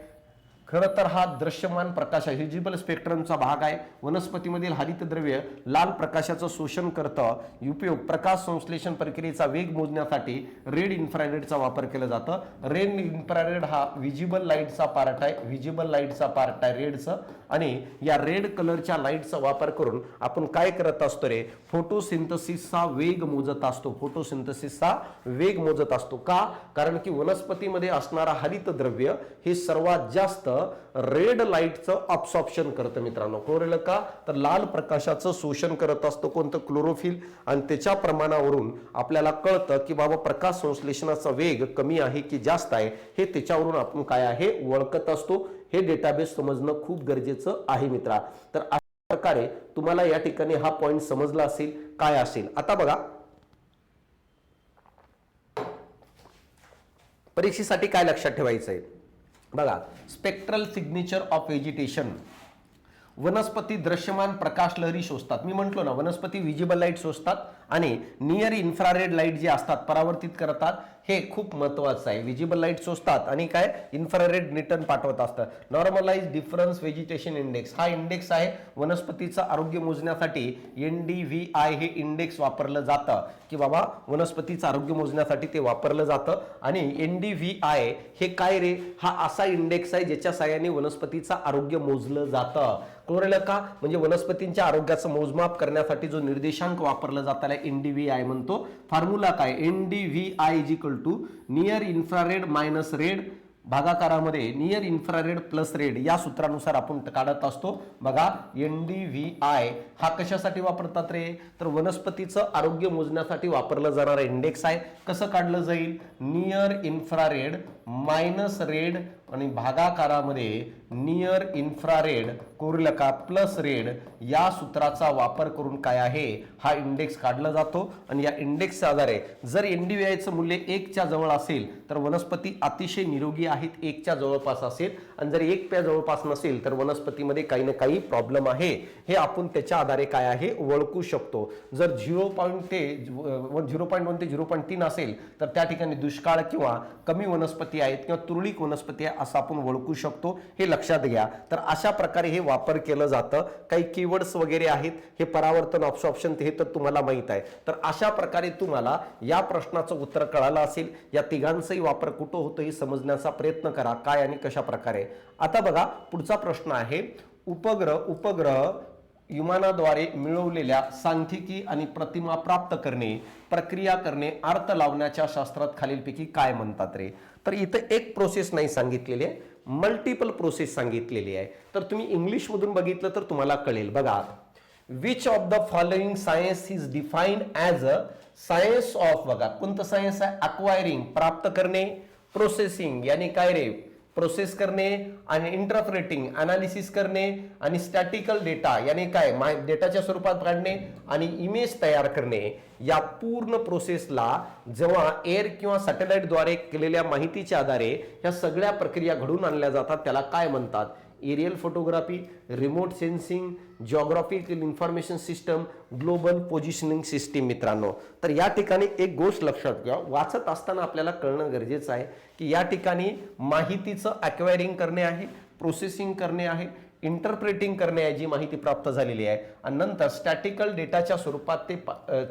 खरं तर हा दृश्यमान प्रकाश आहे, व्हिजिबल स्पेक्ट्रमचा भाग आहे. वनस्पतीमधील हरितद्रव्य लाल प्रकाशाचं शोषण करतं. उपयोग प्रकाश संश्लेषण प्रक्रियेचा वेग मोजण्यासाठी रेड इन्फ्रारेडचा वापर केला जातं. रेड इन्फ्रारेड हा व्हिजिबल लाईटचा पार्ट आहे, व्हिजिबल लाईटचा पार्ट आहे रेडचं. आणि या रेड कलरच्या लाईटचा वापर करून आपण काय करत असतो रे, फोटोसिंथसिसचा वेग मोजत असतो. फोटोसिंथसिसचा वेग मोजत असतो. का, कारण की वनस्पतीमध्ये असणारा हरितद्रव्य हे सर्वात जास्त रेड लाईटचं अब्सॉर्प्शन करतं मित्रांनो. क्लोरेल का, तर लाल प्रकाशाचं शोषण करत असतो कोणतं, क्लोरोफिल. आणि त्याच्या प्रमाणावरून आपल्याला कळतं की बाबा प्रकाश संश्लेषणाचा वेग कमी आहे की जास्त आहे, हे त्याच्यावरून आपण काय आहे ओळखत असतो. हे डेटाबेस समजणं खूप गरजेचं आहे मित्रा. तर अशा प्रकारे तुम्हाला या ठिकाणी हा पॉइंट समजला असेल काय असेल. आता बघा परीक्षेसाठी काय लक्षात ठेवायचं आहे बघा, स्पेक्ट्रल सिग्नेचर ऑफ व्हेजिटेशन. वनस्पती दृश्यमान प्रकाश लहरी शोषतात. मी म्हंटलो ना, वनस्पती व्हिजिबल लाईट शोषतात आणि नियर इन्फ्रारेड लाईट जे असतात परावर्तित करतात, हे खूप महत्वाचं आहे. विजिबल लाईट शोषतात आणि काय इन्फ्रारेड रिटर्न पाठवत असतात. नॉर्मलाइज डिफरन्स व्हेजिटेशन इंडेक्स हा इंडेक्स आहे वनस्पतीचं आरोग्य मोजण्यासाठी. NDVI हे इंडेक्स वापरलं जातं की बाबा वनस्पतीचं आरोग्य मोजण्यासाठी ते वापरलं जातं. आणि NDVI हे काय रे, हा असा इंडेक्स आहे ज्याच्या साहाय्याने वनस्पतीचं आरोग्य मोजलं जातं. कळलं का? म्हणजे वनस्पतींच्या आरोग्याचं मोजमाप करण्यासाठी जो निर्देशांक वापरला जातो त्याला NDVI म्हणतो. फॉर्म्युला काय, NDVI is equal to near infrared minus red भागाकारामध्ये नियर इन्फ्रारेड प्लस रेड या सूत्रानुसार आपण काढत असतो. बघा NDVI हा कशासाठी वापरतात रे, तर वनस्पतीचं आरोग्य मोजण्यासाठी वापरलं जाणारं इंडेक्स आहे. कसं काढलं जाईल, नियर इन्फ्रारेड मायनस रेड आणि भागाकारामध्ये नियर इन्फ्रारेड कोरलका प्लस रेड या सूत्राचा वापर करून काय आहे हा इंडेक्स काढला जातो. आणि या इंडेक्सच्या आधारे जर NDVIचं मूल्य 1 च्या जवळ असेल तर वनस्पती अतिशय निरोगी आहेत, 1 च्या जवळपास असेल. आणि जर 1 च्या जवळपास नसेल तर वनस्पतीमध्ये काही ना काही प्रॉब्लेम आहे, हे आपण त्याच्या आधारे काय आहे ओळखू शकतो. जर 0.1 ते 0.3 असेल तर त्या ठिकाणी दुष्काळ किंवा कमी वनस्पती आहेत किंवा तुरळक वनस्पती आहे असं आपण ओळखू शकतो. हे लक्षात घ्या. तर अशा प्रकारे हे वापर केलं जातं. काही कीवर्ड्स वगैरे आहेत, हे परावर्तन ऑब्सॉर्प्शन हे तर तुम्हाला माहित आहे. तर अशा प्रकारे तुम्हाला या प्रश्नाचं उत्तर कळालं असेल. या तिघांचाही वापर कुठं होतो हे समजण्याचा प्रयत्न करा, काय आणि कशा प्रकारे. आता बघा पुढचा प्रश्न आहे, उपग्रह विमानाद्वारे मिळवलेल्या सांख्यिकी आणि प्रतिमा प्राप्त करणे, प्रक्रिया करणे, अर्थ लावण्याच्या शास्त्रात खालीलपैकी काय म्हणतात रे. तर इथं एक प्रोसेस नाही सांगितलेली आहे, मल्टिपल प्रोसेस सांगितलेली आहे. तर तुम्ही इंग्लिश मधून बघितलं तर तुम्हाला कळेल. बघा, which of the following science is defined as a science of, बघा कोणतं सायन्स आहे, अक्वायरिंग प्राप्त करणे, प्रोसेसिंग यानी काय रे प्रोसेस करणे, आणि इंटरप्रेटिंग अनालिसिस करणे, आणि स्टॅटिकल डेटा यानी काय डेटाच्या स्वरूपात काढणे, आणि इमेज तयार करणे. या पूर्ण प्रोसेसला जेव्हा एअर किंवा सॅटेलाइटद्वारे केलेल्या माहितीच्या आधारे ह्या सगळ्या प्रक्रिया घडून आणल्या जातात त्याला काय म्हणतात, aerial photography, remote sensing, geographical information system, global positioning system. मित्रांनो, तर या ठिकाणी एक गोष्ट लक्षात घ्या, वाचत असताना आपल्याला कळणं गरजेचं आहे की या ठिकाणी माहितीचं अक्वायरिंग करणे आहे, प्रोसेसिंग करणे आहे, इंटरप्रेटिंग करणे आहे जी माहिती प्राप्त झालेली आहे, आणि नंतर स्टॅटिकल डेटाच्या स्वरूपात ते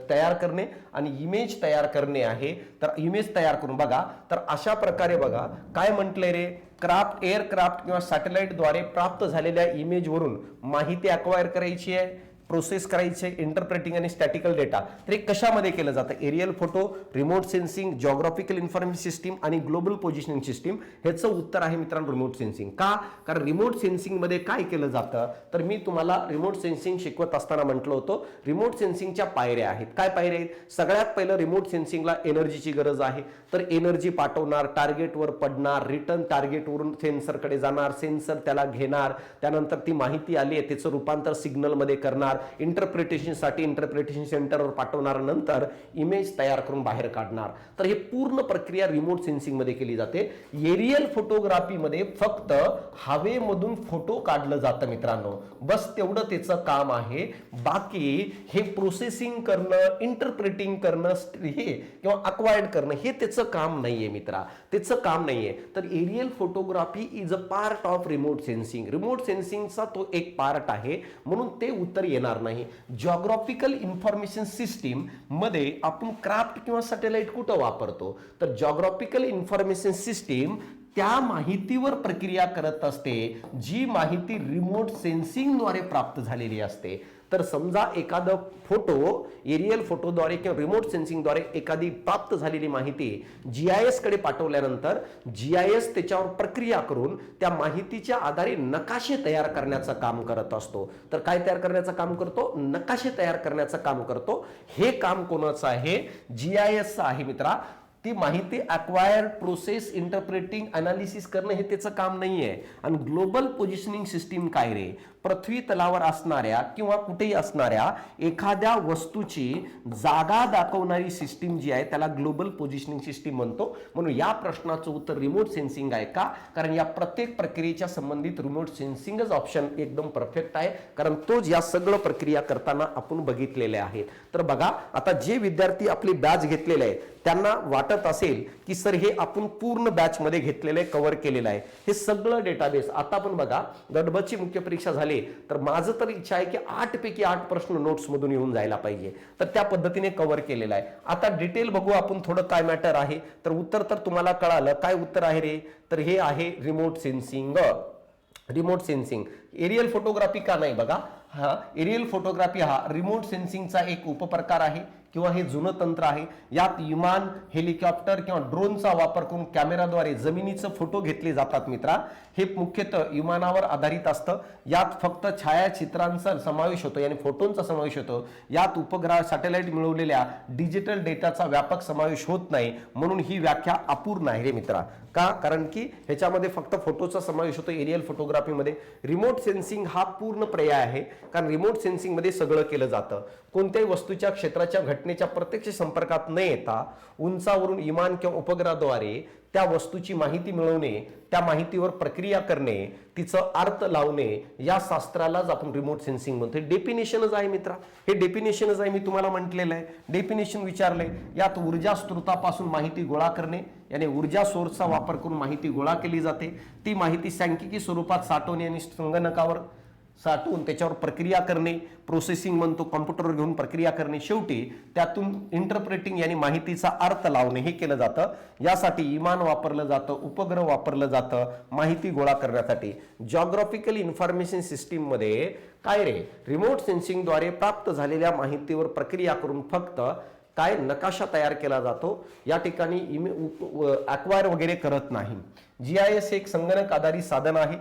तयार करणे आणि इमेज तयार करणे आहे. तर इमेज तयार करून बघा, तर अशा प्रकारे बघा काय म्हटलंय रे, क्राफ्ट एअरक्राफ्ट किंवा सॅटेलाइटद्वारे प्राप्त झालेल्या इमेजवरून माहिती अक्वायर करायची आहे, प्रोसेस करायचे, इंटरप्रेटिंग आणि स्टॅटिकल डेटा. तर हे कशामध्ये केलं जातं, aerial photo, remote sensing, geographical information system आणि ग्लोबल पोझिशनिंग सिस्टीम. ह्याचं उत्तर आहे मित्रांनो रिमोट सेन्सिंग. का, कारण रिमोट सेन्सिंग मध्ये काय केलं जातं, तर मी तुम्हाला रिमोट सेन्सिंग शिकवत असताना म्हटलं होतं रिमोट सेन्सिंगच्या पायऱ्या आहेत. काय पायऱ्या आहेत, सगळ्यात पहिलं रिमोट सेन्सिंगला एनर्जीची गरज आहे. तर एनर्जी पाठवणार, टार्गेटवर पडणार, रिटर्न टार्गेटवरून सेन्सरकडे जाणार, सेन्सर त्याला घेणार, त्यानंतर ती माहिती आली आहे त्याचं रूपांतर सिग्नल मध्ये करणार, इंटरप्रिटेशनसाठी इंटरप्रिटेशन सेंटरवर पाठवणार, नंतर इमेज तयार करून बाहेर काढणार. तर हे पूर्ण प्रक्रिया रिमोट सेन्सिंग मध्ये केली जाते. एरियल फोटोग्राफी मध्ये फक्त हवेमधून फोटो काढलं जातं मित्रांनो, बस तेवढं त्याचं काम आहे. बाकी हे प्रोसेसिंग करणं, इंटरप्रेटिंग करणं, हे किंवा अक्वायर्ड करणं हे त्याचं काम नाहीये मित्रा, त्याचं काम नाहीये. तर aerial photography is a part of remote sensing. Remote सेन्सिंगचा तो एक पार्ट आहे, म्हणून ते उत्तर येणार नाही. जिओग्राफिकल इन्फॉर्मेशन सिस्टीम मध्ये आपण क्राफ्ट किंवा सॅटेलाइट कुठं वापरतो, तर जिओग्राफिकल इन्फॉर्मेशन सिस्टीम त्या माहितीवर प्रक्रिया करत असते जी माहिती रिमोट सेन्सिंगद्वारे प्राप्त झालेली असते. तर समजा एखादा फोटो एरियल फोटोद्वारे किंवा रिमोट सेन्सिंगद्वारे एखादी प्राप्त झालेली माहिती GIS कडे पाठवल्यानंतर GIS त्याच्यावर प्रक्रिया करून त्या माहितीच्या आधारे नकाशे तयार करण्याचं काम करत असतो. तर काय तयार करण्याचं काम करतो, नकाशे तयार करण्याचं काम करतो. हे काम कोणाचं आहे, GISचं आहे मित्रा. ती माहिती अक्वायर, प्रोसेस, इंटरप्रेटिंग, अनालिसिस करणं हे त्याचं काम नाहीये. आणि ग्लोबल पोझिशनिंग सिस्टीम काय रे? पृथ्वी तलावर असणाऱ्या किंवा कुठेही असणाऱ्या एखाद्या वस्तूची जागा दाखवणारी सिस्टीम जी आहे त्याला ग्लोबल पोझिशनिंग सिस्टीम म्हणतो. म्हणून या प्रश्नाचं उत्तर रिमोट सेन्सिंग आहे. का? कारण या प्रत्येक प्रक्रियेच्या संबंधित रिमोट सेन्सिंगच ऑप्शन एकदम परफेक्ट आहे, कारण तोच या सगळं प्रक्रिया करताना आपण बघितलेले आहेत. तर बघा, आता जे विद्यार्थी आपली बॅच घेतलेले आहे त्यांना वाटत असेल की सर हे आपण पूर्ण बॅच मध्ये घेतलेलं आहे, कव्हर केलेलं आहे हे सगळं डेटाबेस. आता पण बघा, गडबडची मुख्य परीक्षा झाली तर माझं तर इच्छा आहे की 8 पैकी 8 प्रश्न नोट्स मधून येऊन जायला पाहिजे, तर त्या पद्धतीने कव्हर केलेलं आहे. आता डिटेल बघू आपण थोडं काय मॅटर आहे. तर उत्तर तर तुम्हाला कळालं. काय उत्तर आहे रे? तर हे आहे remote sensing. Remote sensing. Aerial photography का नाही? बघा, हा एरियल फोटोग्राफी हा रिमोट सेन्सिंगचा एक उपप्रकार आहे किंवा हे जुनं तंत्र आहे. यात विमान, हेलिकॉप्टर किंवा ड्रोनचा वापर करून कॅमेराद्वारे जमिनीचे फोटो घेतले जातात मित्रा. हे मुख्यतः विमानावर आधारित असतं. यात फक्त छायाचित्रांचा समावेश होतो, यानी फोटोंचा समावेश होतो. यात उपग्रह, सॅटेलाइट मिळवलेल्या डिजिटल डेटाचा व्यापक समावेश होत नाही, म्हणून ही व्याख्या अपूर्ण आहे रे मित्रा. का? कारण की ह्याच्यामध्ये फक्त फोटोचा समावेश होतो एरियल फोटोग्राफीमध्ये. रिमोट सेन्सिंग हा पूर्ण पर्याय आहे, कारण रिमोट सेन्सिंग मध्ये सगळं केलं जातं. कोणत्याही वस्तूच्या क्षेत्राच्या घटनेच्या प्रत्यक्ष संपर्कात न येता उंचावरून विमान किंवा उपग्रहाद्वारे त्या वस्तूची माहिती मिळवणे, त्या माहितीवर प्रक्रिया करणे, तिचं अर्थ लावणे, या शास्त्रालाच आपण रिमोट सेन्सिंग म्हणतो. डेफिनेशनच आहे मित्रा, हे डेफिनेशनच आहे. मी तुम्हाला म्हटलेलं आहे, डेफिनेशन विचारलंय. यात ऊर्जा स्त्रोतापासून माहिती गोळा करणे, यानी ऊर्जा सोर्सचा वापर करून माहिती गोळा केली जाते. ती माहिती सांख्यिकी स्वरूपात साठवणे आणि संगणकावर साठवून त्याच्यावर प्रक्रिया करणे, प्रोसेसिंग म्हणतो, कॉम्प्युटरवर घेऊन प्रक्रिया करणे. शेवटी त्यातून इंटरप्रेटिंग यानी माहितीचा अर्थ लावणे हे केलं जातं. यासाठी विमान वापरलं जातं, उपग्रह वापरलं जातं माहिती गोळा करण्यासाठी. जॉग्राफिकल इन्फॉर्मेशन सिस्टीम मध्ये काय रे? रिमोट सेन्सिंगद्वारे प्राप्त झालेल्या माहितीवर प्रक्रिया करून फक्त काय नकाशा तयार केला जातो. या ठिकाणी अक्वायर वगैरे करत नाही. GIS एक संगणक आधारित साधन आहे.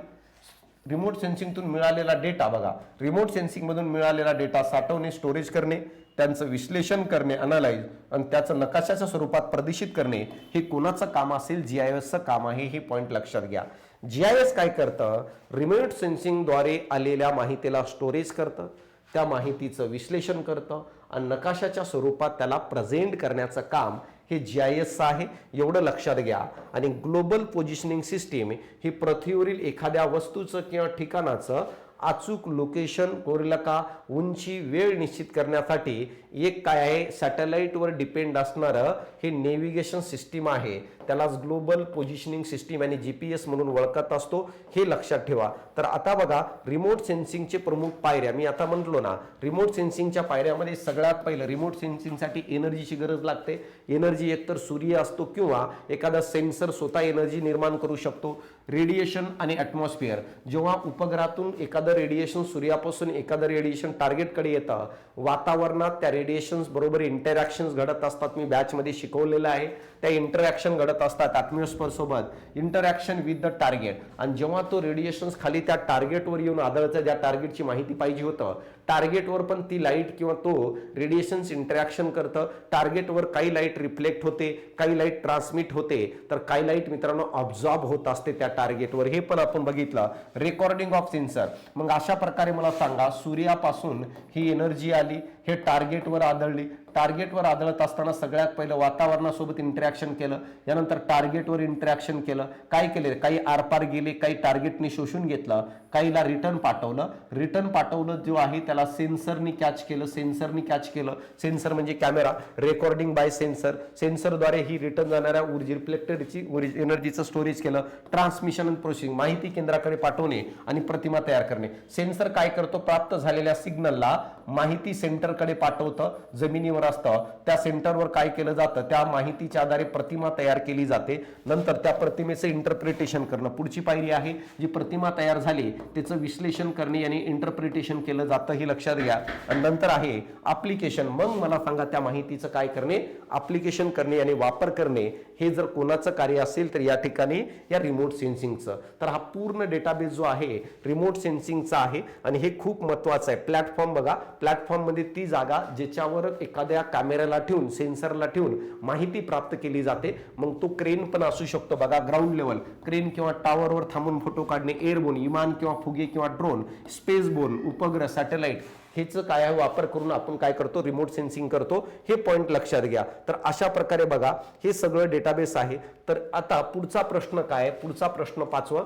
रिमोट सेन्सिंगतून मिळालेला डेटा बघा, रिमोट सेन्सिंग मधून मिळालेला डेटा साठवणे, स्टोरेज करणे, त्यांचं विश्लेषण करणे, अनालाइज, आणि त्याचं नकाशाच्या स्वरूपात प्रदर्शित करणे हे कोणाचं काम असेल? GISचं काम आहे. हे पॉइंट लक्षात घ्या. GIS काय करतं? रिमोट सेन्सिंगद्वारे आलेल्या माहितीला स्टोरेज करतं, त्या माहितीचं विश्लेषण करतं आणि नकाशाच्या स्वरूपात त्याला प्रेझेंट करण्याचं काम हे GIS आहे. एवढं लक्षात घ्या. आणि ग्लोबल पोझिशनिंग सिस्टीम ही पृथ्वीवरील एखाद्या वस्तूचं किंवा ठिकाणाचं अचूक लोकेशन, कोरिलका, उंची, वेळ निश्चित करण्यासाठी एक काय आहे? सॅटेलाइटवर डिपेंड असणारं हे नेव्हिगेशन सिस्टीम आहे. त्यालाच ग्लोबल पोझिशनिंग सिस्टीम आणि GPS म्हणून ओळखत असतो. हे लक्षात ठेवा. तर आता बघा, रिमोट सेन्सिंगचे प्रमुख पायऱ्या मी आता म्हटलो ना, रिमोट सेन्सिंगच्या पायऱ्यामध्ये सगळ्यात पहिलं रिमोट सेन्सिंगसाठी एनर्जीची गरज लागते. एनर्जी एकतर सूर्य असतो किंवा एखादा सेन्सर स्वतः एनर्जी निर्माण करू शकतो. रेडिएशन आणि ॲटमॉस्फिअर, जेव्हा उपग्रहातून एखादं रेडिएशन, सूर्यापासून एखादं रेडिएशन टार्गेटकडे येतं, वातावरणात त्या रेडिएशन्स बरोबर इंटरॅक्शन्स घडत असतात. मी बॅचमध्ये शिकवलेलं आहे. त्या इंटरॅक्शन घडत असतात ॲटमॉस्फिअर सोबत, इंटरॅक्शन विथ द टार्गेट. आणि जेव्हा तो रेडिएशन्स खाली त्या टार्गेटवर येऊन आदळतं, ज्या टार्गेटची माहिती पाहिजे होतं, टार्गेटवर पण ती लाईट किंवा तो रेडिएशन्स इंटरॅक्शन करतं. टार्गेटवर काही लाईट रिफ्लेक्ट होते, काही लाईट ट्रान्समिट होते, तर काही लाईट मित्रांनो ऑब्झॉर्ब होत असते त्या टार्गेटवर. हे पण आपण बघितलं. Recording of sensor. मग अशा प्रकारे मला सांगा, सूर्यापासून ही एनर्जी आली, हे टार्गेटवर आदळली. टार्गेटवर आदळत असताना सगळ्यात पहिलं वातावरणासोबत इंटरॅक्शन केलं, यानंतर टार्गेटवर इंटरॅक्शन केलं. काय केले? काही आरपार गेले, काही टार्गेटने शोषून घेतलं, काहीला रिटर्न पाठवलं. रिटर्न पाठवलं जो आहे त्याला सेन्सरनी कॅच केलं. सेन्सरनी कॅच केलं, सेन्सर म्हणजे कॅमेरा. रेकॉर्डिंग बाय सेन्सर, सेन्सरद्वारे ही रिटर्न जाणाऱ्या ऊर्जा रिफ्लेक्टेडची एनर्जीचं स्टोरेज केलं. ट्रान्समिशन अँड प्रोसेसिंग, माहिती केंद्राकडे पाठवणे आणि प्रतिमा तयार करणे. सेन्सर काय करतो? प्राप्त झालेल्या सिग्नलला माहिती सेंटरकडे पाठवतं, जमिनीवर असतं. त्या सेंटरवर काय केलं जातं? त्या माहितीच्या आधारे प्रतिमा तयार केली जाते. नंतर त्या प्रतिमेचं इंटरप्रिटेशन करणं पुढची पायरी आहे. जी प्रतिमा तयार झाली त्याचं विश्लेषण करणे आणि इंटरप्रिटेशन केलं जातं. हे लक्षात घ्या. आणि नंतर आहे ऍप्लिकेशन. मग मला सांगा, त्या माहितीचं काय करणे? ऍप्लिकेशन करणे आणि वापर करणे. हे जर कोणाचं कार्य असेल तर या ठिकाणी या रिमोट सेन्सिंगचं. तर हा पूर्ण डेटाबेस जो आहे रिमोट सेन्सिंगचा आहे आणि हे खूप महत्वाचं आहे. प्लॅटफॉर्म बघा, प्लॅटफॉर्म मध्ये ती जागा ज्याच्यावर एखाद्या कॅमेऱ्याला ठेवून सेन्सरला ठेवून माहिती प्राप्त केली जाते. मग तो क्रेन पण असू शकतो बघा, ग्राउंड लेवल क्रेन किंवा टावरवर थांबून फोटो काढणे, एअरबोन विमान किंवा फुगे किंवा ड्रोन, स्पेसबोन उपग्रह सॅटेलाइट, हेच काय आहे वापर करून आपण काय करतो, रिमोट सेन्सिंग करतो. हे पॉइंट लक्षात घ्या. तर अशा प्रकारे बघा हे सगळं डेटाबेस आहे. तर आता पुढचा प्रश्न काय आहे, पुढचा प्रश्न 5वा,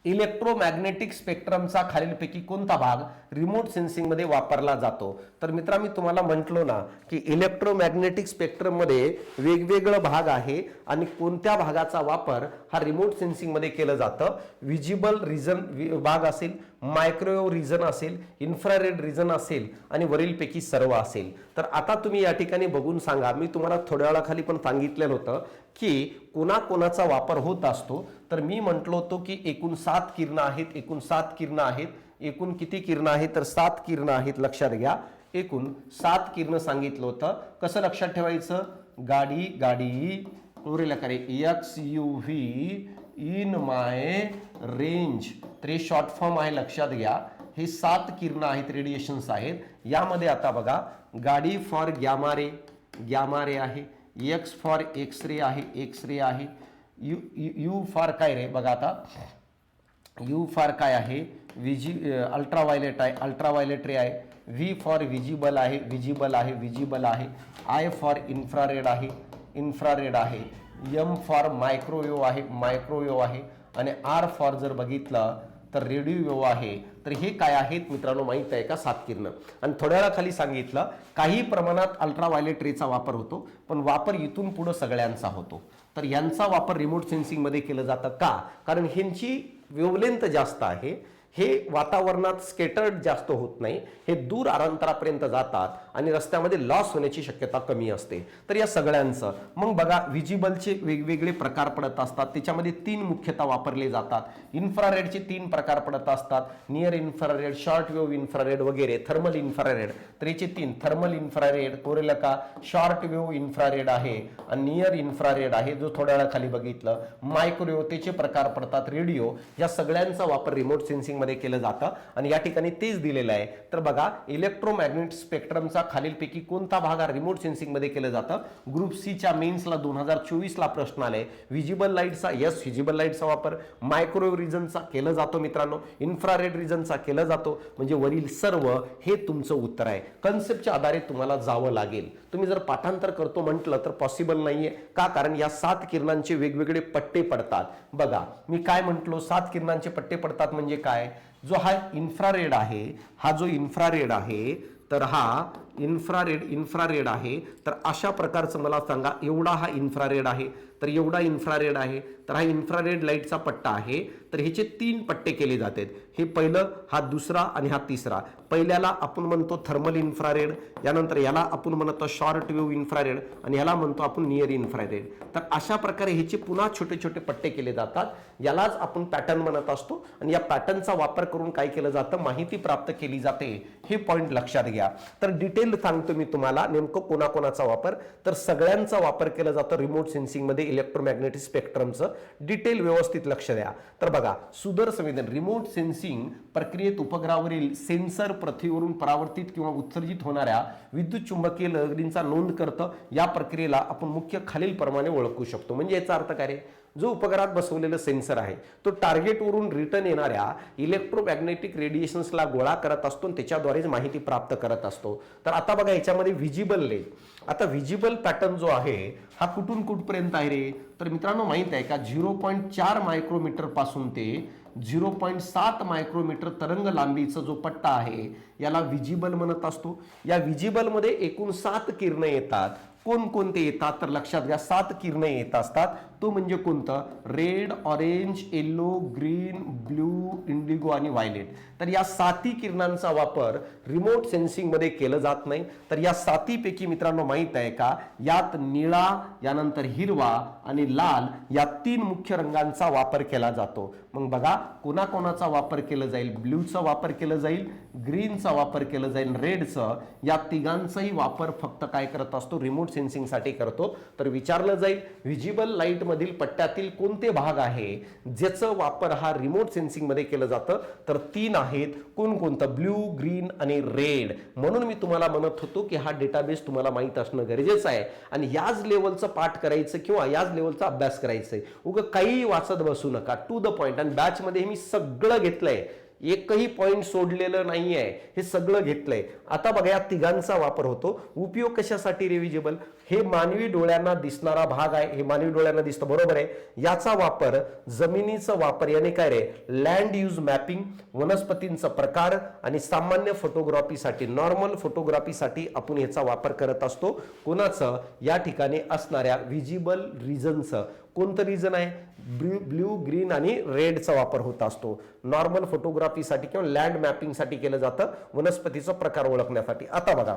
इलेक्ट्रोमॅग्नेटिक स्पेक्ट्रमचा खालीलपैकी कोणता भाग रिमोट सेन्सिंग मध्ये वापरला जातो. तर मित्रा मी तुम्हाला म्हटलो ना की इलेक्ट्रोमॅग्नेटिक स्पेक्ट्रम मध्ये वेगवेगळे भाग आहे आणि कोणत्या भागाचा वापर हा रिमोट सेन्सिंग मध्ये केलं जातं. विजिबल रिजन भाग असेल, मायक्रोवेव्ह रिजन असेल, इन्फ्रारेड रिजन असेल आणि वरीलपैकी सर्व असेल. तर आता तुम्ही या ठिकाणी बघून सांगा. मी तुम्हाला थोड्या वेळाखाली पण सांगितलेलं होतं की कोणाकोणाचा वापर होत असतो. तर मी म्हटलो होतो की एकूण 7 किरणं आहेत, एकूण 7 किरणं आहेत. एकूण किती किरणं आहेत, तर 7 किरणं आहेत. लक्षात घ्या, एकूण 7 किरणं सांगितलं होतं. कसं लक्षात ठेवायचं, गाडी करे XUV इन माय रेंज. तर हे शॉर्ट फॉर्म आहे, लक्षात घ्या. हे 7 किरणं आहेत, रेडिएशन्स आहेत. यामध्ये आता बघा, गाडी फॉर गॅमा रे आहे, एक्स फॉर एक्स रे आहे, यू फॉर काय रे, बघा आता यू फॉर काय आहे, अल्ट्रावायलेट रे आहे. व्ही फॉर विजिबल आहे. आय फॉर इन्फ्रारेड आहे. एम फॉर मायक्रोवेव्ह आहे. आणि आर फॉर जर बघितलं तर रेडिओ आहे. तर हे काय आहेत मित्रांनो माहित आहे का, 7 किरणं. आणि थोड्या वेळाखाली सांगितलं काही प्रमाणात अल्ट्राव्हायलेट रेचा वापर होतो, पण वापर इथून पुढे सगळ्यांचा होतो. तर यांचा वापर रिमोट सेन्सिंग मध्ये केलं जातं का, कारण ह्यांची वेव्हलेंथ जास्त आहे. हे वातावरणात स्केटर्ड जास्त होत नाही, हे दूर अंतरापर्यंत जातात आणि रस्त्यामध्ये लॉस होण्याची शक्यता कमी असते. तर या सगळ्यांचं मग बघा, विजिबलचे वेगवेगळे प्रकार पडत असतात. त्याच्यामध्ये 3 मुख्यतः वापरले जातात. इन्फ्रारेडचे 3 प्रकार पडत असतात, near infrared, short wave infrared वगैरे, थर्मल इन्फ्रारेड. तर याचे 3, थर्मल इन्फ्रारेड, कोरेला का शॉर्ट वेव्ह इन्फ्रारेड आहे आणि नियर इन्फ्रारेड आहे, जो थोड्या वेळाखाली बघितलं. मायक्रोवेव्ह त्याचे प्रकार पडतात, रेडिओ. या सगळ्यांचा वापर रिमोट सेन्सिंग मध्ये केलं जातं आणि या ठिकाणी तेच दिलेलं आहे. तर बघा, इलेक्ट्रोमॅग्नेटिक स्पेक्ट्रमचा खालीलपैकी कोणता भाग हा रिमोट सेन्सिंग मध्ये केलं जातं. ग्रुप सी च्या मेन्सला 2024 ला प्रश्न आले. विजिबल लाईटचा, यस विजिबल लाईटचा वापर. मायक्रोवेव्ह रिजनचा केलं जातो मित्रांनो. इन्फ्रारेड रिजनचा केलं जातो. म्हणजे वरील सर्व हे तुमचं उत्तर आहे. कन्सेप्टच्या आधारे तुम्हाला जावं लागेल. तुम्ही जर पाठांतर करतो म्हटलं तर पॉसिबल नाहीये का, कारण या 7 किरणांचे वेगवेगळे पट्टे पडतात. बघा मी काय म्हटलो, 7 किरणांचे पट्टे पडतात म्हणजे काय, जो हा इन्फ्रारेड आहे, हा जो इन्फ्रारेड आहे, तर हा इन्फ्रारेड आहे. तर अशा प्रकारचं मला सांगा, एवढा हा इन्फ्रारेड आहे, तर एवढा इन्फ्रारेड आहे, तर हा इन्फ्रारेड लाईटचा पट्टा आहे. तर ह्याचे 3 पट्टे केले जातात. हे पहिलं, हा दुसरा आणि हा तिसरा. पहिल्याला आपण म्हणतो थर्मल इन्फ्रारेड, यानंतर याला आपण म्हणतो शॉर्ट वेव्ह इन्फ्रारेड आणि याला म्हणतो आपण नियर इन्फ्रारेड. तर अशा प्रकारे ह्याचे पुन्हा छोटे छोटे पट्टे केले जातात. यालाच आपण पॅटर्न म्हणत असतो आणि या पॅटर्नचा वापर करून काय केलं जातं, माहिती प्राप्त केली जाते. हे पॉइंट लक्षात घ्या. तर डिटेल सांगतो मी तुम्हाला नेमकं कोणाकोणाचा वापर. तर सगळ्यांचा वापर केला जातो रिमोट सेन्सिंग मध्ये इलेक्ट्रोमॅग्नेटिक स्पेक्ट्रमचं. डिटेल व्यवस्थित लक्ष द्या. तर बघा, सुदूर संवेदन रिमोट सेन्सिंग प्रक्रियेत उपग्रहावरील सेन्सर पृथ्वीवरून परावर्तित किंवा उत्सर्जित होणाऱ्या विद्युत चुंबकीय लहरींचा नोंद करतं. या प्रक्रियेला आपण मुख्य खालील प्रमाणे ओळखू शकतो. म्हणजे याचा अर्थ काय रे, जो उपग्रहात बसवलेला सेन्सर आहे तो टार्गेटवरून रिटर्न येणाऱ्या इलेक्ट्रोमॅग्नेटिक रेडिएशन्सला गोळा करत असतो आणि त्याच्याद्वारेच माहिती प्राप्त करत असतो. तर आता बघा, याच्यामध्ये विजिबल ले, आता विजिबल पॅटर्न जो आहे हा कुठून कुठपर्यंत आहे रे, तर मित्रांनो माहित आहे का, 0.4 मायक्रोमीटर पासून ते 0.7 मायक्रोमीटर तरंग लांबीचा जो पट्टा आहे याला विजिबल म्हणत असतो. या विजिबल मध्ये एकूण 7 किरणे येतात. कोणकोणते येतात, तर लक्षात घ्या, 7 किरणे येत असतात. तो म्हणजे कोणतं, red, orange, yellow, green, blue, Indigo आणि व्हायलेट. तर या 7 किरणांचा वापर रिमोट सेन्सिंग मध्ये केलं जात नाही. तर या 7 पैकी मित्रांनो माहित आहे का, यात निळा, यानंतर हिरवा आणि लाल या 3 मुख्य रंगांचा वापर केला जातो. मग बघा, कोणाकोणाचा वापर केला जाईल, ब्ल्यूचा वापर केला जाईल, ग्रीनचा वापर केला जाईल, रेडचं. या तिघांचाही वापर फक्त काय करत असतो, रिमोट सेन्सिंग साठी करतो. तर विचारलं जाईल विजिबल लाईट मधील पट्ट्यातील कोणते भाग आहे ज्याचा वापर हा रिमोट सेन्सिंग मध्ये केलं जातं, तर 3 आहेत. कोणकोणतं? ब्ल्यू, ग्रीन आणि रेड. म्हणून मी तुम्हाला म्हणत होतो की हा डेटाबेस तुम्हाला माहित असणं गरजेचं आहे आणि याच लेवलचं पाठ करायचं किंवा याच लेवलचा अभ्यास करायचंय. उगाच काही वाचत बसू नका, टू द पॉइंट. आणि बॅच मध्ये मी सगळं घेतलंय, एकही पॉइंट सोडलेलं नाहीये, हे सगळं घेतलंय. आता बघा या तिघांचा वापर होतो. उपयोग कशासाठी? रिव्हिजिबल. हे मानवी डोळ्यांना दिसणारा भाग आहे, हे मानवी डोळ्यांना दिसतं, बरोबर आहे. याचा वापर जमिनीचा वापर याने काय रे, लँड यूज मॅपिंग, वनस्पतींचा प्रकार आणि सामान्य फोटोग्राफीसाठी, नॉर्मल फोटोग्राफीसाठी आपण याचा वापर करत असतो. कोणाचं? या ठिकाणी असणाऱ्या व्हिजिबल रिजनचं. कोणतं रिजन आहे? ब्ल्यू, ग्रीन आणि रेडचा वापर होत असतो. नॉर्मल फोटोग्राफीसाठी किंवा लँड मॅपिंगसाठी केलं जातं, वनस्पतीचा प्रकार ओळखण्यासाठी. आता बघा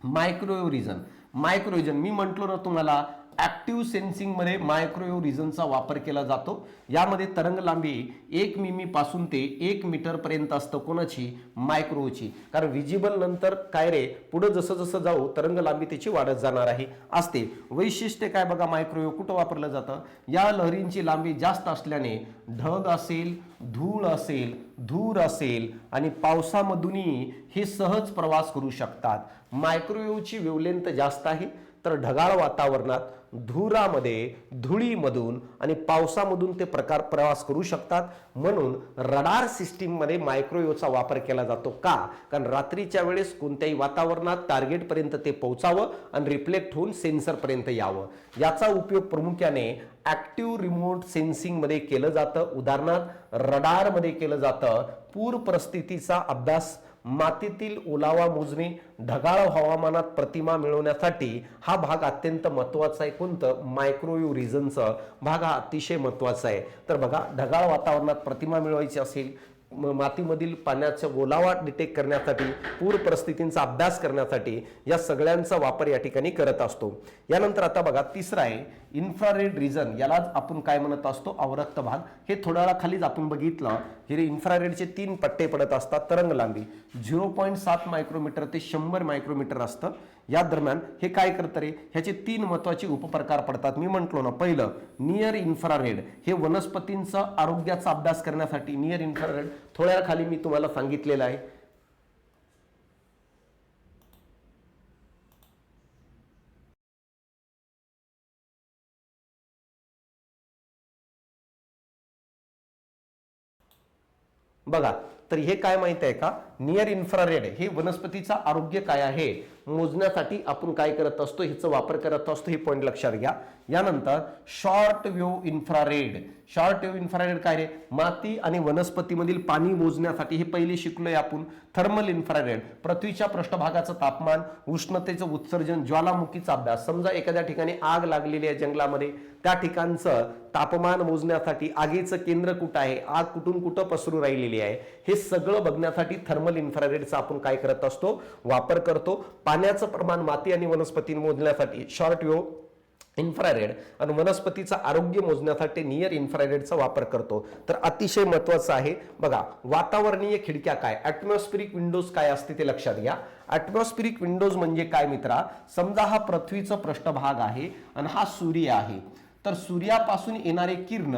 मायक्रोवेव्ह रिजन. मायक्रोवेव्ह रिजन मी म्हटलो ना तुम्हाला, ऍक्टिव्ह सेन्सिंग मध्ये मायक्रोवेव्ह रिजनचा वापर केला जातो. यामध्ये तरंग लांबी 1 मिमी पासून ते 1 मीटर पर्यंत असतं. कोणाची? मायक्रोवेव्हची. कारण व्हिजिबल नंतर काय रे, पुढे जसं जसं जाऊ तरंग लांबी त्याची वाढत जाणार आहे असते. वैशिष्ट्य काय बघा, मायक्रोवेव्ह कुठं वापरलं जातं? या लहरींची लांबी जास्त असल्याने ढग असेल, धूळ असेल, धूर असेल आणि पावसामधूनही हे सहज प्रवास करू शकतात. मायक्रोवेव्हची वेव्हलेंथ जास्त आहे, तर ढगाळ वातावरणात, धुरामध्ये, धुळीमधून आणि पावसामधून ते प्रवास करू शकतात. म्हणून रडार सिस्टीम मध्ये मायक्रोवेव्हचा वापर केला जातो. का? कारण रात्रीच्या वेळेस कोणत्याही वातावरणात टार्गेट पर्यंत ते पोहोचावं आणि रिफ्लेक्ट होऊन सेन्सर पर्यंत यावं. याचा उपयोग प्रामुख्याने ऍक्टिव्ह रिमोट सेन्सिंग मध्ये केलं जातं. उदाहरणार्थ रडार मध्ये केलं जातं. पूर परिस्थितीचा अभ्यास, मातीतील ओलावा मोजणे, ढगाळ हवामानात प्रतिमा मिळवण्यासाठी हा भाग अत्यंत महत्वाचा आहे. कोणतं? मायक्रोवेव्ह रिजनचा भाग हा अतिशय महत्वाचा आहे. तर बघा, ढगाळ वातावरणात प्रतिमा मिळवायची असेल, मातीमधील पाण्याचा ओलावा डिटेक्ट करण्यासाठी, पूर परिस्थितींचा अभ्यास करण्यासाठी या सगळ्यांचा वापर या ठिकाणी करत असतो. यानंतर आता बघा तिसरा आहे इन्फ्रारेड रिजन. यालाच आपण काय म्हणत असतो? अवरक्त भाग. हे थोड्या वेळा खालीच आपण बघितलं, हे इन्फ्रारेडचे 3 पट्टे पडत असतात. तरंग लांबी 0.7 मायक्रोमीटर ते 100 मायक्रोमीटर असतं. या दरम्यान हे काय करतं रे, ह्याचे 3 महत्वाचे उपप्रकार पडतात. मी म्हटलो ना, पहिलं नियर इन्फ्रारेड, हे वनस्पतींचा आरोग्याचा अभ्यास करण्यासाठी. नियर इन्फ्रारेड थोड्या खाली मी तुम्हाला सांगितलेलं आहे. बघा, तर हे काय माहित आहे का? नियर इन्फ्रारेड हे वनस्पतीचा आरोग्य काय आहे मोजण्यासाठी आपण काय करत असतो, ह्याचा वापर करत असतो. हे पॉइंट लक्षात घ्या. यानंतर short wave infrared. Short wave infrared काय रे? माती आणि वनस्पतीमधील पाणी मोजण्यासाठी. हे पहिले शिकलोय आपण. थर्मल इन्फ्रारेड पृथ्वीच्या पृष्ठभागाचं तापमान, उष्णतेचं उत्सर्जन, ज्वालामुखीचा अभ्यास. समजा एखाद्या ठिकाणी आग लागलेली आहे जंगलामध्ये, त्या ठिकाणचं तापमान मोजण्यासाठी, आगीचं केंद्र कुठं आहे, आग कुठून कुठं पसरू राहिलेली आहे, हे सगळं बघण्यासाठी थर्मल इन्फ्रारेडचा आपण काय करत असतो? वापर करतो. पाण्याचं प्रमाण माती आणि वनस्पती मोजण्यासाठी शॉर्ट वेव्ह इन्फ्रारेड आणि वनस्पतीचं आरोग्य मोजण्यासाठी नियर इन्फ्रारेडचा वापर करतो. तर अतिशय महत्वाचं आहे. बघा, वातावरणीय खिडक्या काय, ॲटमॉस्फेरिक विंडोज काय असते ते लक्षात घ्या. ॲटमॉस्फेरिक विंडोज म्हणजे काय मित्रा? समजा हा पृथ्वीचा पृष्ठभाग आहे आणि हा सूर्य आहे. तर सूर्यापासून येणारे किरण,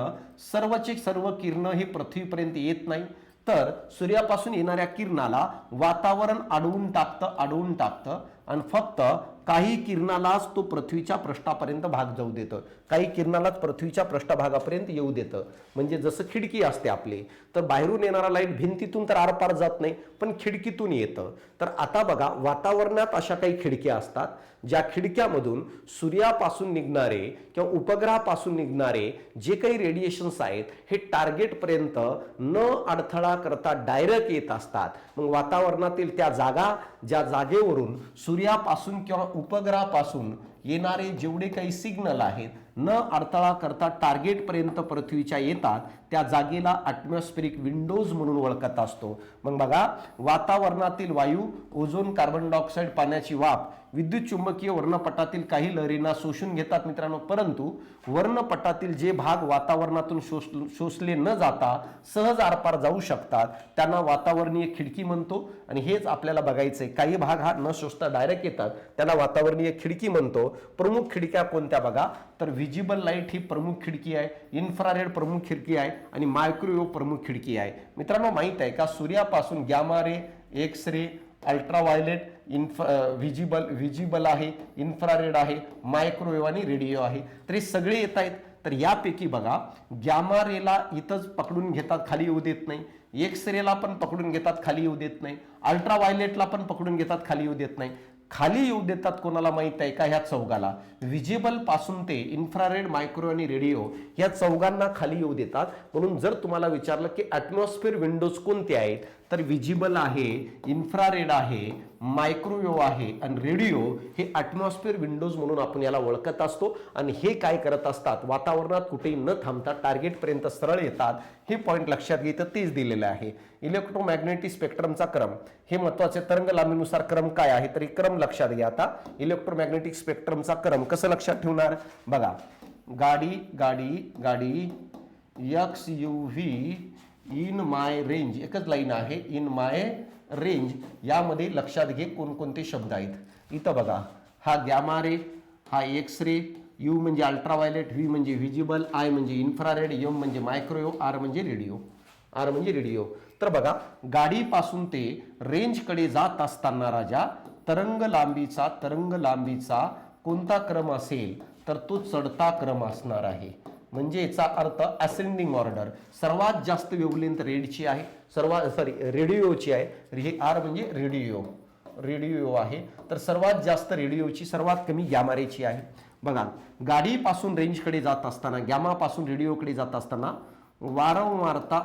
सर्वचे सर्व किरण हे पृथ्वीपर्यंत येत नाही. तर सूर्यापासून येणाऱ्या किरणाला वातावरण अडवून टाकतं आणि फक्त काही किरणालाच तो पृथ्वीच्या पृष्ठापर्यंत भाग जाऊ देतं, काही किरणालाच पृथ्वीच्या पृष्ठभागापर्यंत येऊ देतं. म्हणजे जसं खिडकी असते आपली, तर बाहेरून येणारा लाईट भिंतीतून तर आरपार जात नाही, पण खिडकीतून येतं. तर आता बघा, वातावरणात अशा काही खिडक्या असतात ज्या खिडक्यामधून सूर्यापासून निघणारे किंवा उपग्रहापासून निघणारे जे काही रेडिएशन्स आहेत हे टार्गेटपर्यंत न अडथळा करता डायरेक्ट येत असतात. मग वातावरणातील त्या जागा, ज्या जागेवरून सूर्यापासून किंवा उपग्रहापासून येणारे जेवढे काही सिग्नल आहेत न अडथळा करता टार्गेट पर्यंत पृथ्वीच्या येतात, त्या जागेला ॲटमॉस्फेरिक विंडोज म्हणून ओळखत असतो. मग बघा, वातावरणातील वायू, ओझोन, कार्बन डायऑक्साईड, पाण्याची वाफ विद्युत चुंबकीय वर्णपटातील काही लहरींना शोषून घेतात मित्रांनो. परंतु वर्णपटातील जे भाग वातावरणातून शोषले न जाता सहज आरपार जाऊ शकतात त्यांना वातावरणीय खिडकी म्हणतो. आणि हेच आपल्याला बघायचंय, काही भाग हा न शोषता डायरेक्ट येतात त्याला वातावरणीय खिडकी म्हणतो. प्रमुख खिडक्या कोणत्या बघा? तर व्हिजिबल लाईट ही प्रमुख खिडकी आहे, इन्फ्रारेड प्रमुख खिडकी आहे आणि मायक्रोवेव्ह प्रमुख खिडकी आहे. मित्रांनो माहित आहे का, सूर्यापासून गॅमा रे, एक्स रे, अल्ट्राव्हायलेट, व्हिजिबल आहे, इन्फ्रारेड आहे, मायक्रोवेव्ह आणि रेडिओ आहे. तर हे सगळे येत आहेत. तर यापैकी बघा, गॅमा रेला इथंच पकडून घेतात, खाली येऊ देत नाही. एक्स रेला पण पकडून घेतात, खाली येऊ देत नाही. अल्ट्राव्हायलेटला पण पकडून घेतात, खाली येऊ देत नाही. खाली येऊ देतात कोणाला माहित आहे का, ह्या चौघाला. व्हिजिबल पासून ते इन्फ्रारेड, मायक्रो आणि रेडिओ या चौघांना खाली येऊ देतात. म्हणून जर तुम्हाला विचारलं की ॲटमॉस्फिअर विंडोज कोणते आहेत, तर व्हिजिबल आहे, इन्फ्रारेड आहे, मायक्रोवेव्ह आहे आणि रेडिओ हे ॲटमॉस्फिअर विंडोज म्हणून आपण याला ओळखत असतो. आणि हे काय करत असतात, वातावरणात कुठेही न थांबता टार्गेटपर्यंत सरळ येतात. हे पॉईंट लक्षात घेतं, तेच दिलेलं आहे. इलेक्ट्रोमॅग्नेटिक स्पेक्ट्रमचा क्रम, हे महत्वाचे तरंग लांबीनुसार क्रम काय आहे, तर क्रम लक्षात घ्या. आता इलेक्ट्रोमॅग्नेटिक स्पेक्ट्रमचा क्रम कसं लक्षात ठेवणार बघा. गाडी गाडी गाडी x U V in my range, एकच लाईन आहे, इन माय रेंज. यामध्ये लक्षात घे कोणकोणते शब्द आहेत. इथं बघा, हा गॅमा रे, हा एक्स रे, यू म्हणजे अल्ट्राव्हायलेट, व्ही म्हणजे व्हिजिबल, आय म्हणजे इन्फ्रारेड, एम म्हणजे मायक्रोवेव्ह, आर म्हणजे रेडिओ. तर बघा, गाडीपासून ते रेंजकडे जात असताना राजा तरंग लांबीचा कोणता क्रम असेल, तर तो चढता क्रम असणार आहे. म्हणजे याचा अर्थ असेंडिंग ऑर्डर. सर्वात जास्त वेव्हलेंथ रेडची आहे, रेडिओची आहे. हे आर म्हणजे रेडिओ आहे. तर सर्वात जास्त रेडिओची, सर्वात कमी गॅमा रेची आहे. बघा, गाडीपासून रेंजकडे जात असताना, गॅमापासून रेडिओकडे जात असताना वारंवारता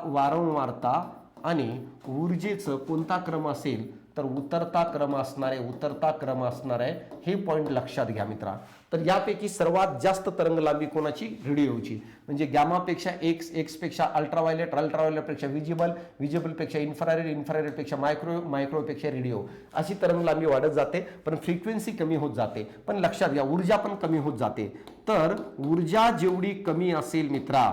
आणि ऊर्जेचं कोणता क्रम असेल, तर उतरता क्रम असणार आहे. हे पॉईंट लक्षात घ्या मित्रा. तर यापैकी सर्वात जास्त तरंग लांबी कोणाची, रेडिओची. म्हणजे गॅमापेक्षा एक्सपेक्षा अल्ट्राव्हायलेटपेक्षा व्हिजिबलपेक्षा इन्फ्रारेडपेक्षा मायक्रोपेक्षा रेडिओ, अशी तरंग लांबी वाढत जाते. पण फ्रिक्वेन्सी कमी होत जाते. पण लक्षात घ्या, ऊर्जा पण कमी होत जाते. तर ऊर्जा जेवढी कमी असेल मित्रा,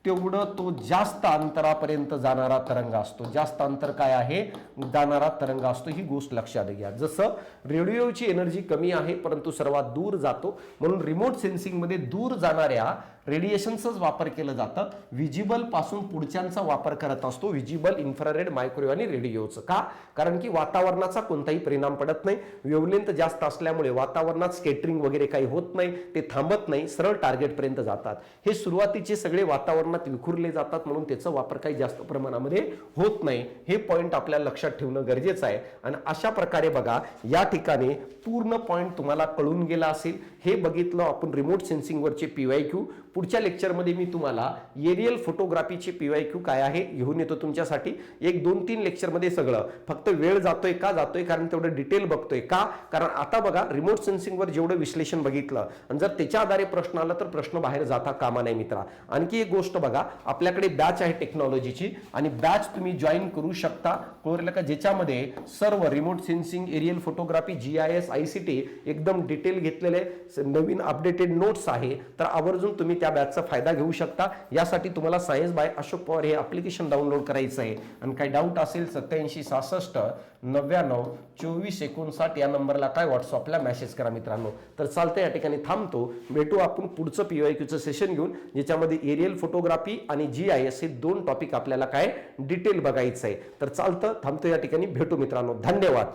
तेवढं तो जास्त अंतरापर्यंत जाणारा तरंग असतो. जास्त अंतर काय आहे, जाणारा तरंग असतो. ही गोष्ट लक्षात घ्या. जसं रेडिओची एनर्जी कमी आहे परंतु सर्वात दूर जातो, म्हणून रिमोट सेन्सिंग मध्ये दूर जाणाऱ्या रेडिएशनचाच वापर केलं जातं. व्हिजिबल पासून पुढच्यांचा वापर करत असतो, व्हिजिबल, इन्फ्रारेड, मायक्रोवेव्ह आणि रेडिओचं. का? कारण की वातावरणाचा कोणताही परिणाम पडत नाही. वेव्हलेंथ जास्त असल्यामुळे वातावरणात स्केटरिंग वगैरे काही होत नाही, ते थांबत नाही, सरळ टार्गेटपर्यंत जातात. हे सुरुवातीचे सगळे वातावरणात विखुरले जातात, म्हणून त्याचा वापर काही जास्त प्रमाणामध्ये होत नाही. हे पॉईंट आपल्याला लक्षात ठेवणं गरजेचं आहे. आणि अशा प्रकारे बघा, या ठिकाणी पूर्ण पॉईंट तुम्हाला कळून गेला असेल. हे बघितलं आपण रिमोट सेन्सिंगवरचे PYQ. पुढच्या लेक्चरमध्ये मी तुम्हाला एरियल फोटोग्राफीचे PYQ काय आहे घेऊन येतो तुमच्यासाठी. 1, 2, 3 लेक्चरमध्ये सगळं. फक्त वेळ जातोय का जातोय, कारण तेवढं डिटेल बघतोय का, कारण आता बघा रिमोट सेन्सिंगवर जेवढं विश्लेषण बघितलं आणि जर त्याच्या आधारे प्रश्न आला तर प्रश्न बाहेर जाता कामा नाही मित्रा. आणखी एक गोष्ट बघा, आपल्याकडे बॅच आहे टेक्नॉलॉजीची आणि बॅच तुम्ही जॉईन करू शकता. कळलं का? ज्याच्यामध्ये सर्व remote sensing, aerial photography, GIS, ICT एकदम डिटेल घेतलेले नवीन अपडेटेड नोट्स आहे. तर आवर्जून तुम्ही त्या बॅचचा फायदा घेऊ शकता. यासाठी तुम्हाला सायन्स बाय अशोक पवार हे ऍप्लिकेशन डाउनलोड करायचं आहे. आणि काही डाऊट असेल 87 66 99 24 59 या नंबरला काय व्हॉट्सअपला मेसेज करा मित्रांनो. तर चालतं, या ठिकाणी थांबतो. भेटू आपण पुढचं PYQचं सेशन घेऊन, ज्याच्यामध्ये एरियल फोटोग्राफी आणि GIS हे 2 टॉपिक आपल्याला काय डिटेल बघायचं आहे. तर चालतं, थांबतो, या ठिकाणी भेटू मित्रांनो. धन्यवाद.